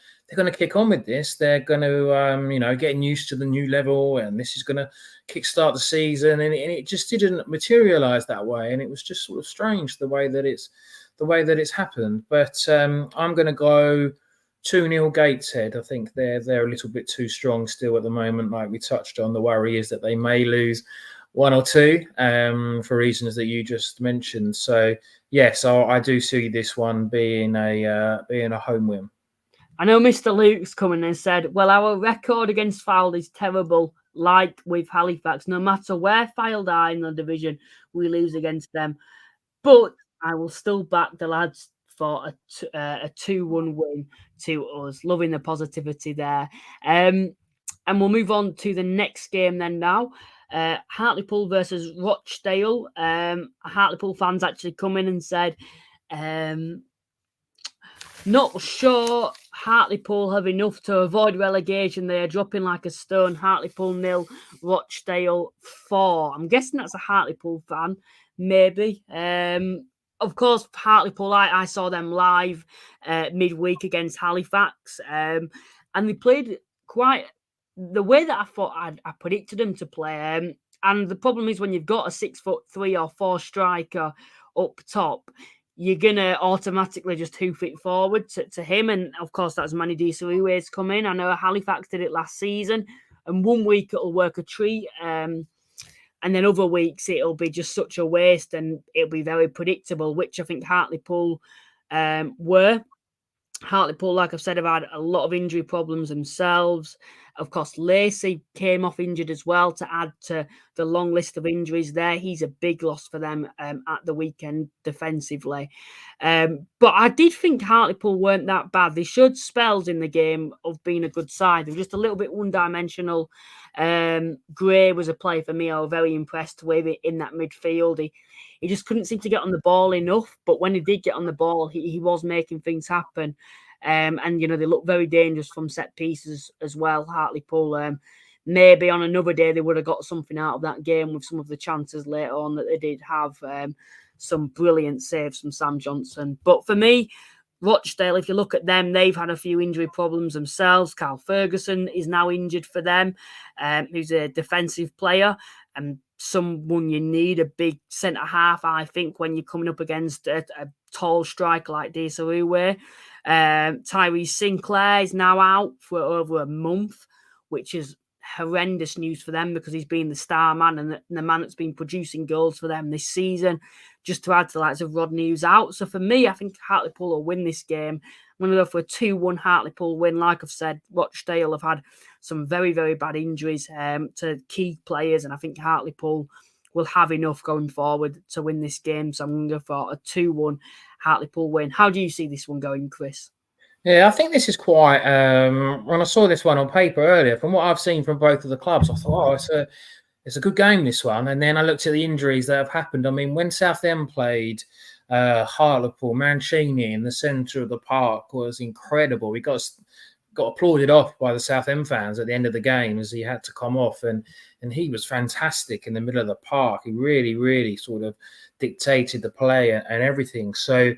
kick on with this. They're gonna getting used to the new level, and this is gonna kickstart the season. And it just didn't materialise that way, and it was just sort of strange the way that it's happened. But I'm gonna go 2-0 Gateshead. I think they're a little bit too strong still at the moment. Like we touched on, the worry is that they may lose one or two for reasons that you just mentioned. So yes, I do see this one being a home win. I know Mr. Luke's coming and said, well, our record against Fylde is terrible, like with Halifax. No matter where Fylde are in the division, we lose against them. But I will still back the lads for a 2-1 win to us. Loving the positivity there. And we'll move on to the next game then now. Hartlepool versus Rochdale. Hartlepool fans actually come in and said, not sure Hartlepool have enough to avoid relegation. They are dropping like a stone. Hartlepool 0, Rochdale 4. I'm guessing that's a Hartlepool fan, maybe. Of course, Hartlepool, I saw them live midweek against Halifax. And they played quite the way that I thought I predicted them to play. And the problem is when you've got a 6'3" or 4 striker up top, you're going to automatically just hoof it forward to him. And, of course, that's Manny Disariwe's come in. I know Halifax did it last season. And 1 week it'll work a treat. And then other weeks it'll be just such a waste and it'll be very predictable, which I think Hartlepool were. Hartlepool, like I've said, have had a lot of injury problems themselves. Of course, Lacey came off injured as well to add to the long list of injuries there. He's a big loss for them at the weekend defensively. But I did think Hartlepool weren't that bad. They showed spells in the game of being a good side. They were just a little bit one-dimensional. Gray was a player for me I was very impressed with it in that midfield. He just couldn't seem to get on the ball enough. But when he did get on the ball, he was making things happen. And, they look very dangerous from set pieces as well, Hartlepool. Maybe on another day they would have got something out of that game with some of the chances later on that they did have. Some brilliant saves from Sam Johnson. But for me, Rochdale, if you look at them, they've had a few injury problems themselves. Carl Ferguson is now injured for them, who's a defensive player. And someone you need, a big centre-half, I think, when you're coming up against a tall striker like Disariwe. Tyrese Sinclair is now out for over a month, which is horrendous news for them because he's been the star man and the man that's been producing goals for them this season, just to add to the likes of Rodney, who's out. So for me, I think Hartlepool will win this game. I'm going to go for a 2-1 Hartlepool win. Like I've said, Rochdale have had some very, very bad injuries to key players, and I think Hartlepool will have enough going forward to win this game. So I'm going to go for a 2-1 Hartlepool win. How do you see this one going, Chris? Yeah, I think this is quite. When I saw this one on paper earlier, from what I've seen from both of the clubs, I thought, it's a good game, this one. And then I looked at the injuries that have happened. I mean, when Southend played Hartlepool, Mancini in the centre of the park was incredible. We got applauded off by the Southend fans at the end of the game as he had to come off, and he was fantastic in the middle of the park. He really, really sort of dictated the play and everything. So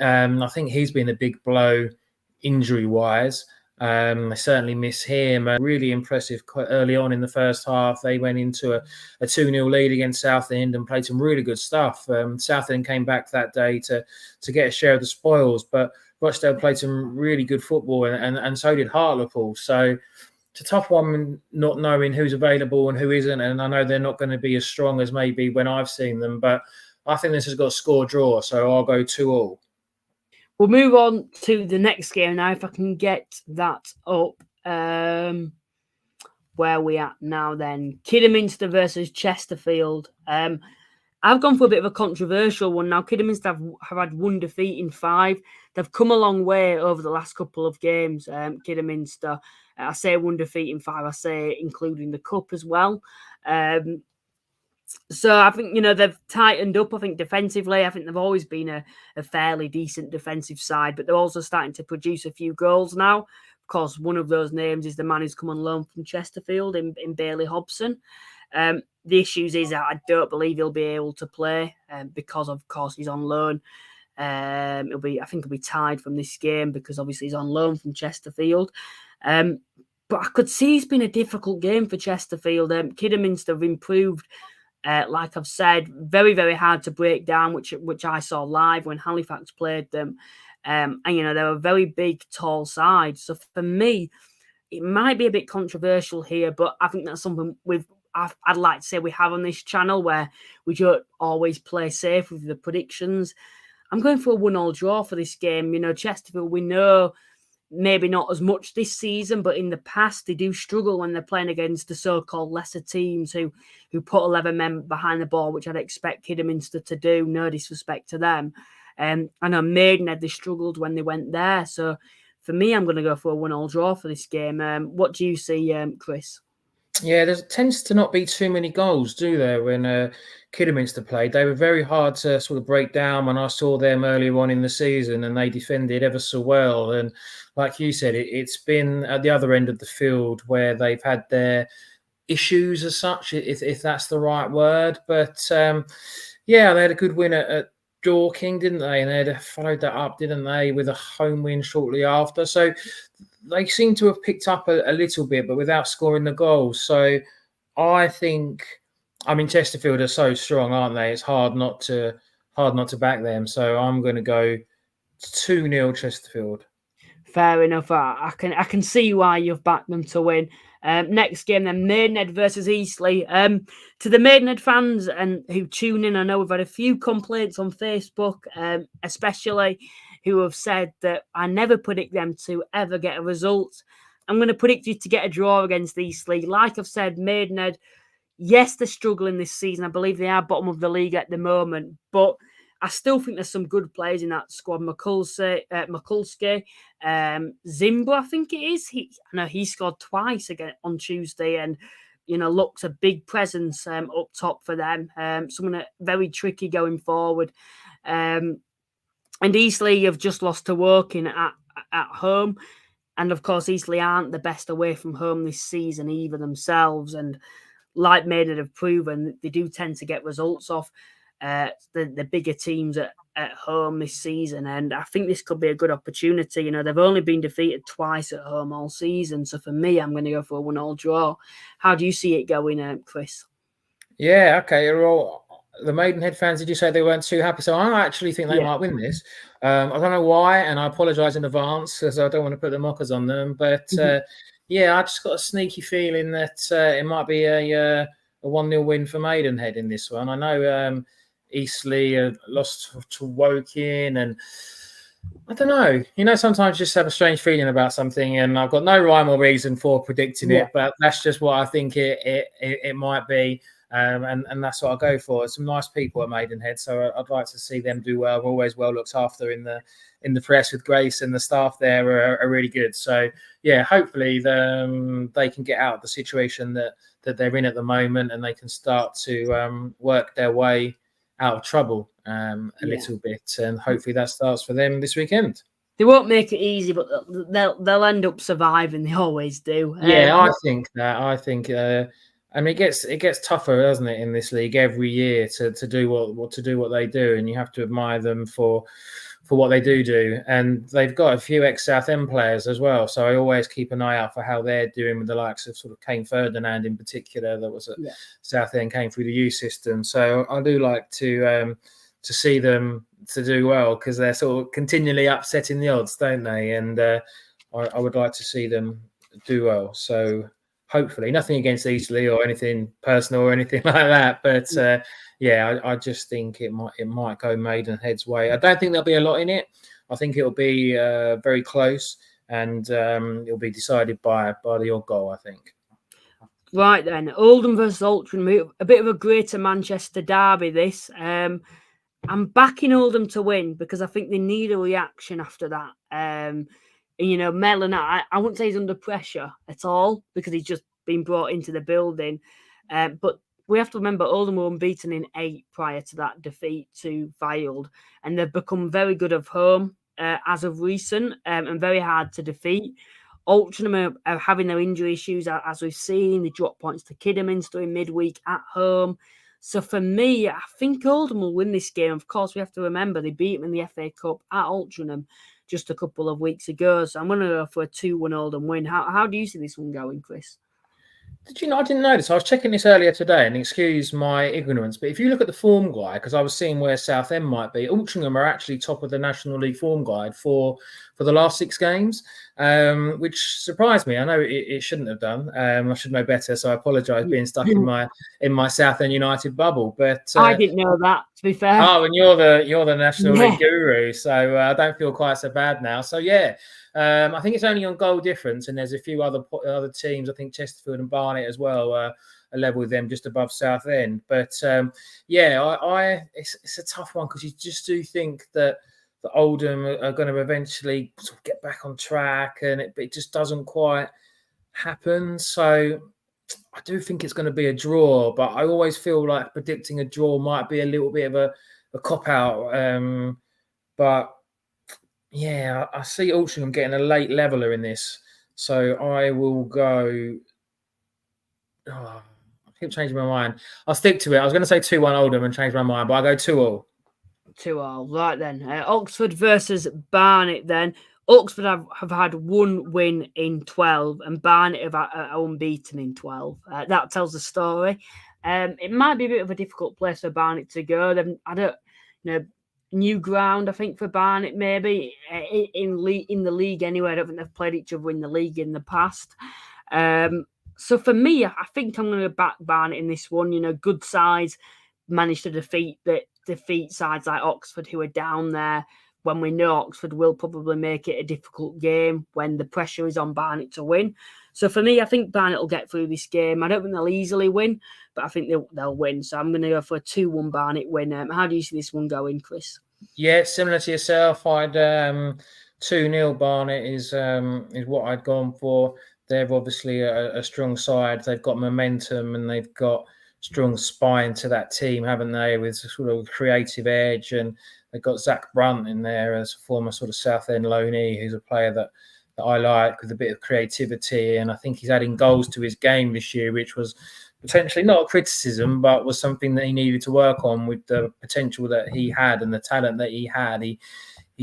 I think he's been a big blow injury-wise. I certainly miss him. Really impressive quite early on in the first half. They went into a 2-0 lead against Southend and played some really good stuff. Southend came back that day to get a share of the spoils, but Rochdale played some really good football and so did Hartlepool. So it's a tough one not knowing who's available and who isn't. And I know they're not going to be as strong as maybe when I've seen them, but I think this has got a score draw. So I'll go 2-2. We'll move on to the next game now, if I can get that up. Where are we at now then? Kidderminster versus Chesterfield. I've gone for a bit of a controversial one now. Kidderminster have had 1 defeat in 5. They've come a long way over the last couple of games, Kidderminster. I say 1 defeat in 5. I say including the cup as well. So I think, they've tightened up, I think, defensively. I think they've always been a fairly decent defensive side, but they're also starting to produce a few goals now. course, one of those names is the man who's come on loan from Chesterfield in Bailey Hobson. The issues is that I don't believe he'll be able to play because, of course, he's on loan. I think he'll be tied from this game because obviously he's on loan from Chesterfield. But I could see it's been a difficult game for Chesterfield. Kidderminster have improved, like I've said, very, very hard to break down, which I saw live when Halifax played them. And, they're a very big, tall side. So for me, it might be a bit controversial here, but I think that's something I'd like to say we have on this channel where we don't always play safe with the predictions. I'm going for a 1-1 draw for this game. Chesterfield, we know maybe not as much this season, but in the past they do struggle when they're playing against the so-called lesser teams who put 11 men behind the ball, which I'd expect Kidderminster to do. No disrespect to them. I know Maidenhead, they struggled when they went there. So for me, I'm going to go for a 1-1 draw for this game. What do you see, Chris? Yeah, there tends to not be too many goals, do there, when Kidderminster played? They were very hard to sort of break down when I saw them earlier on in the season, and they defended ever so well. And like you said, it's been at the other end of the field where they've had their issues as such, if that's the right word. But yeah, they had a good win at Dorking, didn't they? And they followed that up, didn't they, with a home win shortly after. So they seem to have picked up a little bit, but without scoring the goals. So I think, Chesterfield are so strong, aren't they? It's hard not to back them. So I'm going to go 2-0 Chesterfield. Fair enough. I can see why you've backed them to win. Next game then, Maidenhead versus Eastleigh. To the Maidenhead fans and who tune in, I know we've had a few complaints on Facebook, especially who have said that I never predict them to ever get a result. I'm going to predict you to get a draw against Eastleigh. Like I've said, Maidenhead, yes, they're struggling this season. I believe they are bottom of the league at the moment, but I still think there's some good players in that squad. Mikulski, Zimba, I think it is. I know he scored twice again on Tuesday, and looks a big presence up top for them. Someone very tricky going forward. And Eastleigh have just lost to Woking at home, and of course Eastleigh aren't the best away from home this season either themselves. And like Maiden have proven, they do tend to get results off the bigger teams at home this season, and I think this could be a good opportunity. They've only been defeated twice at home all season, so for me, I'm going to go for a 1-1 draw. How do you see it going, Chris? Yeah, okay. Well, the Maidenhead fans, did you say they weren't too happy? So I actually think they might win this. I don't know why, and I apologise in advance because I don't want to put the mockers on them. But yeah, I just got a sneaky feeling that it might be a 1-0 win for Maidenhead in this one. I know Eastleigh lost to Woking, and I don't know. Sometimes you just have a strange feeling about something, and I've got no rhyme or reason for predicting it, but that's just what I think it might be. And that's what I'll go for. Some nice people at Maidenhead, so I'd like to see them do well. We're always well looked after in the press with Grace, and the staff there are really good. So yeah, hopefully they can get out of the situation that they're in at the moment, and they can start to work their way out of trouble a little bit, and hopefully that starts for them this weekend. They won't make it easy, but they'll end up surviving. They always do. Yeah, I think that. I think. It gets tougher, doesn't it, in this league every year to do what they do, and you have to admire them for what they do. And they've got a few ex-Southend players as well, so I always keep an eye out for how they're doing with the likes of sort of Kane Ferdinand in particular, that was at Southend, came through the youth system. So I do like to see them to do well, because they're sort of continually upsetting the odds, don't they? And I would like to see them do well. So hopefully, nothing against Eastleigh or anything personal or anything like that, but I just think it might go Maidenhead's way. I don't think there'll be a lot in it. I think it'll be very close, and it'll be decided by the odd goal, I think. Right then, Oldham versus Oldham, a bit of a greater Manchester derby. This, I'm backing Oldham to win because I think they need a reaction after that. Mellon, I wouldn't say he's under pressure at all because he's just been brought into the building. But we have to remember Oldham were unbeaten in 8 prior to that defeat to Fylde, and they've become very good at home as of recent and very hard to defeat. Oldham are having their injury issues, as we've seen. They dropped points to Kidderminster in midweek at home. So for me, I think Oldham will win this game. Of course, we have to remember they beat them in the FA Cup at Oldham just a couple of weeks ago. So I'm going to go for a 2-1 Oldham win. How do you see this one going, Chris? Did you know? I didn't notice. I was checking this earlier today, and excuse my ignorance, but if you look at the form guide, because I was seeing where Southend might be, Altrincham are actually top of the National League form guide for the last 6 games, which surprised me. I know it shouldn't have done. I should know better, so I apologise being stuck in my Southend United bubble. But I didn't know that, to be fair. Oh, and you're the National League guru, so I don't feel quite so bad now. So yeah. I think it's only on goal difference, and there's a few other teams. I think Chesterfield and Barnet as well are level with them, just above Southend. But it's a tough one because you just do think that the Oldham are going to eventually sort of get back on track, and it just doesn't quite happen. So I do think it's going to be a draw, but I always feel like predicting a draw might be a little bit of a cop out. But yeah, I see Altrincham getting a late leveller in this. So I will go. I keep changing my mind. I'll stick to it. I was going to say 2-1 Oldham and change my mind, but I'll go 2-2. 2-2. Right then. Oxford versus Barnet then. Oxford have had 1 win in 12 and Barnet are unbeaten in 12. That tells the story. It might be a bit of a difficult place for Barnet to go. New ground, I think, for Barnet, maybe in the league anyway. I don't think they've played each other in the league in the past. So for me, I think I'm going to back Barnet in this one. Good sides managed to defeat sides like Oxford who are down there, when we know Oxford will probably make it a difficult game when the pressure is on Barnet to win. So for me, I think Barnet will get through this game. I don't think they'll easily win, but I think they'll win. So I'm going to go for a 2-1 Barnet win. How do you see this one going, Chris? Yeah, similar to yourself. I'd 2-0 Barnet is what I'd gone for. They're obviously a strong side. They've got momentum and they've got strong spine to that team, haven't they? With sort of creative edge, and they've got Zach Brunt in there as a former sort of Southend loanee, who's a player that I like with a bit of creativity, and I think he's adding goals to his game this year, which was potentially not a criticism, but was something that he needed to work on with the potential that he had and the talent that he had. He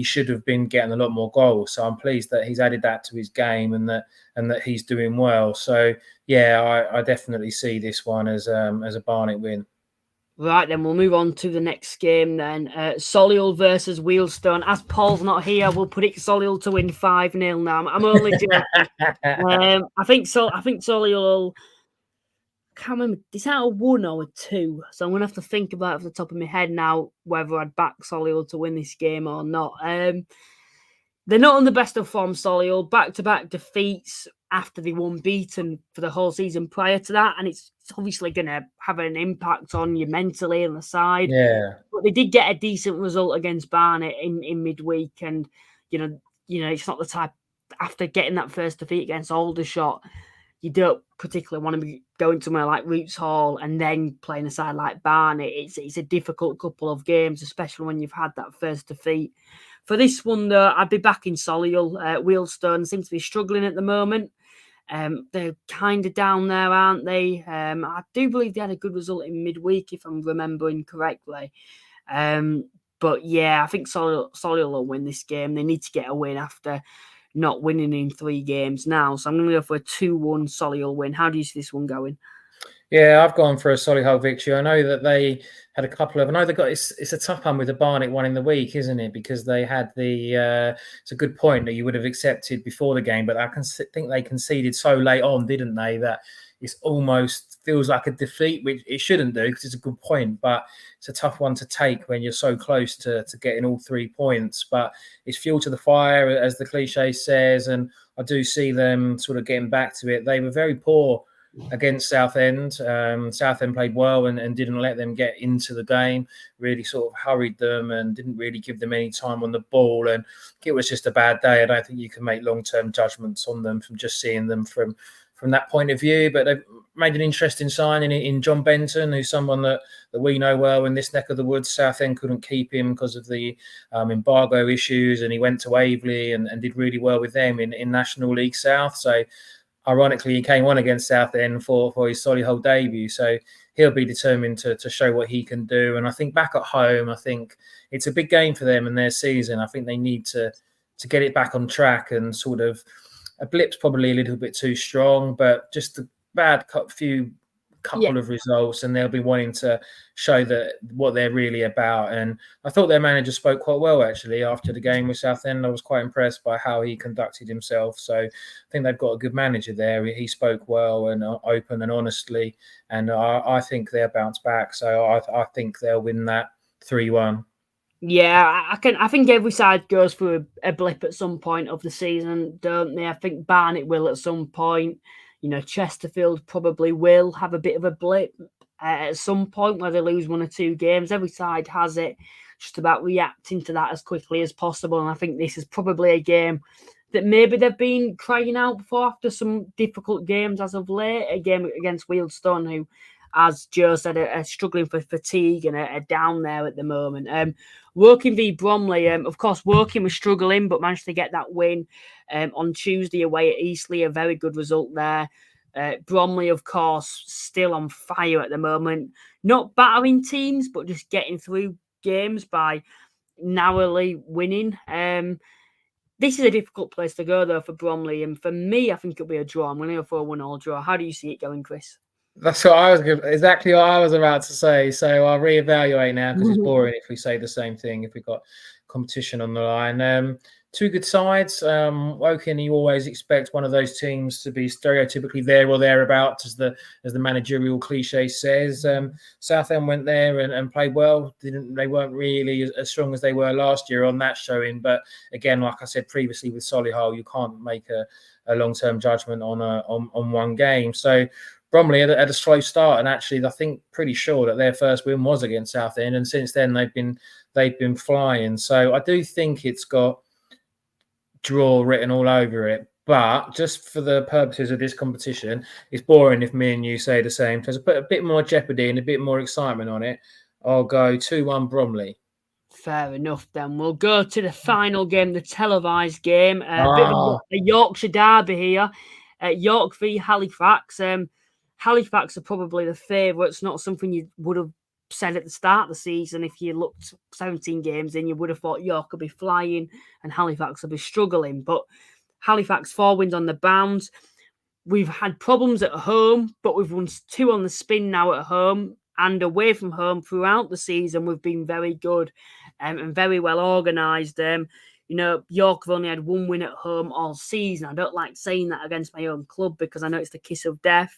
should have been getting a lot more goals. So I'm pleased that he's added that to his game and that he's doing well. So yeah, I definitely see this one as a Barnet win. Right, then we'll move on to the next game then. Solihull versus Wealdstone. As Paul's not here, we'll predict Solihull to win 5-0 now. I'm only joking. I think Solihull, I can't remember, is that a 1 or a 2? So I'm going to have to think about it off the top of my head now, whether I'd back Solihull to win this game or not. They're not on the best of form, Solihull. Back-to-back defeats after they were unbeaten for the whole season prior to that. And it's obviously going to have an impact on you mentally and the side. Yeah. But they did get a decent result against Barnet in midweek. And, it's not the type, after getting that first defeat against Aldershot, you don't particularly want to be going somewhere like Roots Hall and then playing a side like Barnet. It's a difficult couple of games, especially when you've had that first defeat. For this one, though, I'd be back in Solihull. Wealdstone seems to be struggling at the moment. They're kind of down there, aren't they? I do believe they had a good result in midweek, if I'm remembering correctly. But yeah, I think Solihull will win this game. They need to get a win after not winning in 3 games now. So I'm going to go for a 2-1 Solihull win. How do you see this one going? Yeah, I've gone for a Solihull victory. I know that they had a couple of. I know they got. It's a tough one with the Barnet one in the week, isn't it? Because they had the. It's a good point that you would have accepted before the game, but I think they conceded so late on, didn't they? That it's almost feels like a defeat, which it shouldn't do because it's a good point. But it's a tough one to take when you're so close to getting all 3 points. But it's fuel to the fire, as the cliche says, and I do see them sort of getting back to it. They were very poor against Southend. Southend played well and didn't let them get into the game, really sort of hurried them and didn't really give them any time on the ball. And it was just a bad day. I don't think you can make long-term judgments on them from just seeing them from that point of view. But made an interesting signing in John Benton, who's someone that we know well in this neck of the woods. Southend couldn't keep him because of the embargo issues, and he went to Waverley and did really well with them in National League South. So ironically, he came on against Southend for his Solihull debut. So he'll be determined to show what he can do. And I think back at home, I think it's a big game for them in their season. I think they need to get it back on track, and sort of a blip's probably a little bit too strong, but just a bad couple of results, and they'll be wanting to show that what they're really about. And I thought their manager spoke quite well actually after the game with Southend. I was quite impressed by how he conducted himself. So I think they've got a good manager there. He spoke well and open and honestly, and I think they'll bounce back. So I think they'll win that 3-1. Yeah, I think every side goes through a blip at some point of the season, don't they? I think Barnet will at some point. You know, Chesterfield probably will have a bit of a blip at some point where they lose 1 or 2 games. Every side has it. Just about reacting to that as quickly as possible. And I think this is probably a game that maybe they've been crying out for after some difficult games as of late. A game against Wealdstone, who, as Joe said, are struggling for fatigue and are down there at the moment. Woking v Bromley, of course, Woking was struggling, but managed to get that win on Tuesday away at Eastleigh. A very good result there. Bromley, of course, still on fire at the moment. Not battering teams, but just getting through games by narrowly winning. This is a difficult place to go, though, for Bromley. And for me, I think it'll be a draw. I'm going to go for a 1-1 draw. How do you see it going, Chris? That's exactly what I was about to say. So I'll reevaluate now, because it's boring if we say the same thing, if we've got competition on the line. 2 good sides. Woking, you always expect one of those teams to be stereotypically there or thereabouts, as the managerial cliche says. Southend went there and played well. They weren't really as strong as they were last year on that showing. But again, like I said previously with Solihull, you can't make a long-term judgment on one game. So Bromley had a slow start, and actually, I think pretty sure that their first win was against Southend, and since then they've been flying. So I do think it's got draw written all over it. But just for the purposes of this competition, it's boring if me and you say the same. So to put a bit more jeopardy and a bit more excitement on it, I'll go 2-1 Bromley. Fair enough, then. We'll go to the final game, the televised game. A bit of a Yorkshire derby here. York v Halifax. Halifax are probably the favourites. Not something you would have said at the start of the season. If you looked 17 games in, you would have thought York would be flying and Halifax would be struggling. But Halifax 4 wins on the bounce. We've had problems at home, but we've won 2 on the spin now at home and away from home throughout the season. We've been very good and very well organised. You know, York have only had 1 win at home all season. I don't like saying that against my own club because I know it's the kiss of death.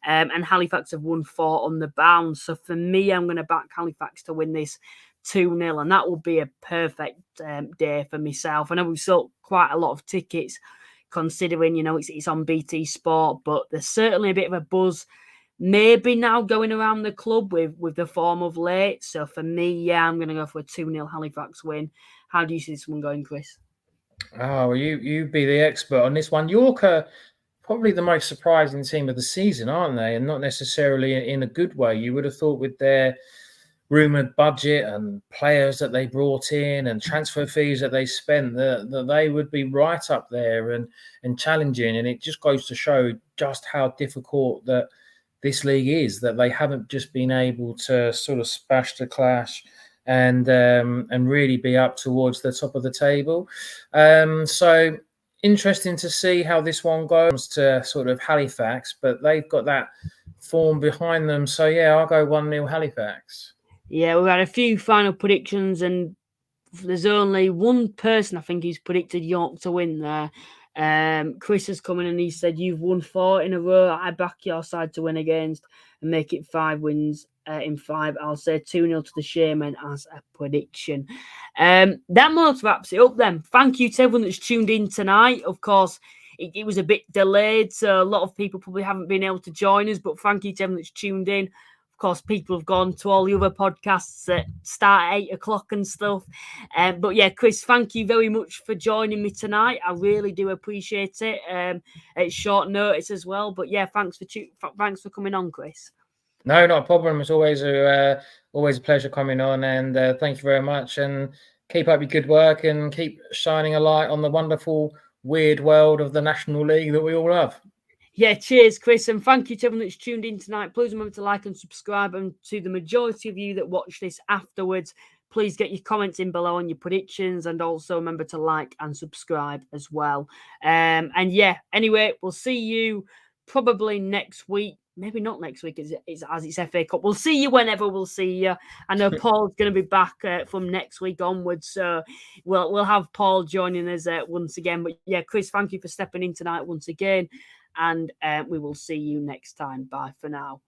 And Halifax have won 4 on the bounce. So for me, I'm going to back Halifax to win this 2-0. And that will be a perfect day for myself. I know we've sold quite a lot of tickets considering, you know, it's on BT Sport. But there's certainly a bit of a buzz maybe now going around the club with the form of late. So for me, yeah, I'm going to go for a 2-0 Halifax win. How do you see this one going, Chris? Oh, you be the expert on this one. York are probably the most surprising team of the season, aren't they? And not necessarily in a good way. You would have thought with their rumoured budget and players that they brought in and transfer fees that they spent, that they would be right up there and challenging. And it just goes to show just how difficult that this league is, that they haven't just been able to sort of smash the clash and really be up towards the top of the table. So interesting to see how this one goes to sort of Halifax, but they've got that form behind them. So yeah, I'll go 1-0 Halifax. Yeah, we've had a few final predictions, and there's only one person I think who's predicted York to win there. Chris has come in and he said, you've won 4 in a row. I back your side to win against and make it 5 wins in 5. I'll say 2-0 to the Shaman as a prediction. That most wraps it up then. Thank you to everyone that's tuned in tonight. Of course, it was a bit delayed, so a lot of people probably haven't been able to join us, but thank you to everyone that's tuned in. Of course, people have gone to all the other podcasts that start at 8 o'clock and stuff. But yeah, Chris, thank you very much for joining me tonight. I really do appreciate it. It's short notice as well. But yeah, thanks for coming on, Chris. No, not a problem. It's always a pleasure coming on, and thank you very much. And keep up your good work and keep shining a light on the wonderful, weird world of the National League that we all love. Yeah, cheers, Chris, and thank you to everyone that's tuned in tonight. Please remember to like and subscribe, and to the majority of you that watch this afterwards, please get your comments in below on your predictions, and also remember to like and subscribe as well. And yeah, anyway, we'll see you probably next week. Maybe not next week, it's FA Cup. We'll see you whenever we'll see you. I know Paul's going to be back from next week onwards, so we'll have Paul joining us once again. But yeah, Chris, thank you for stepping in tonight once again, and we will see you next time. Bye for now.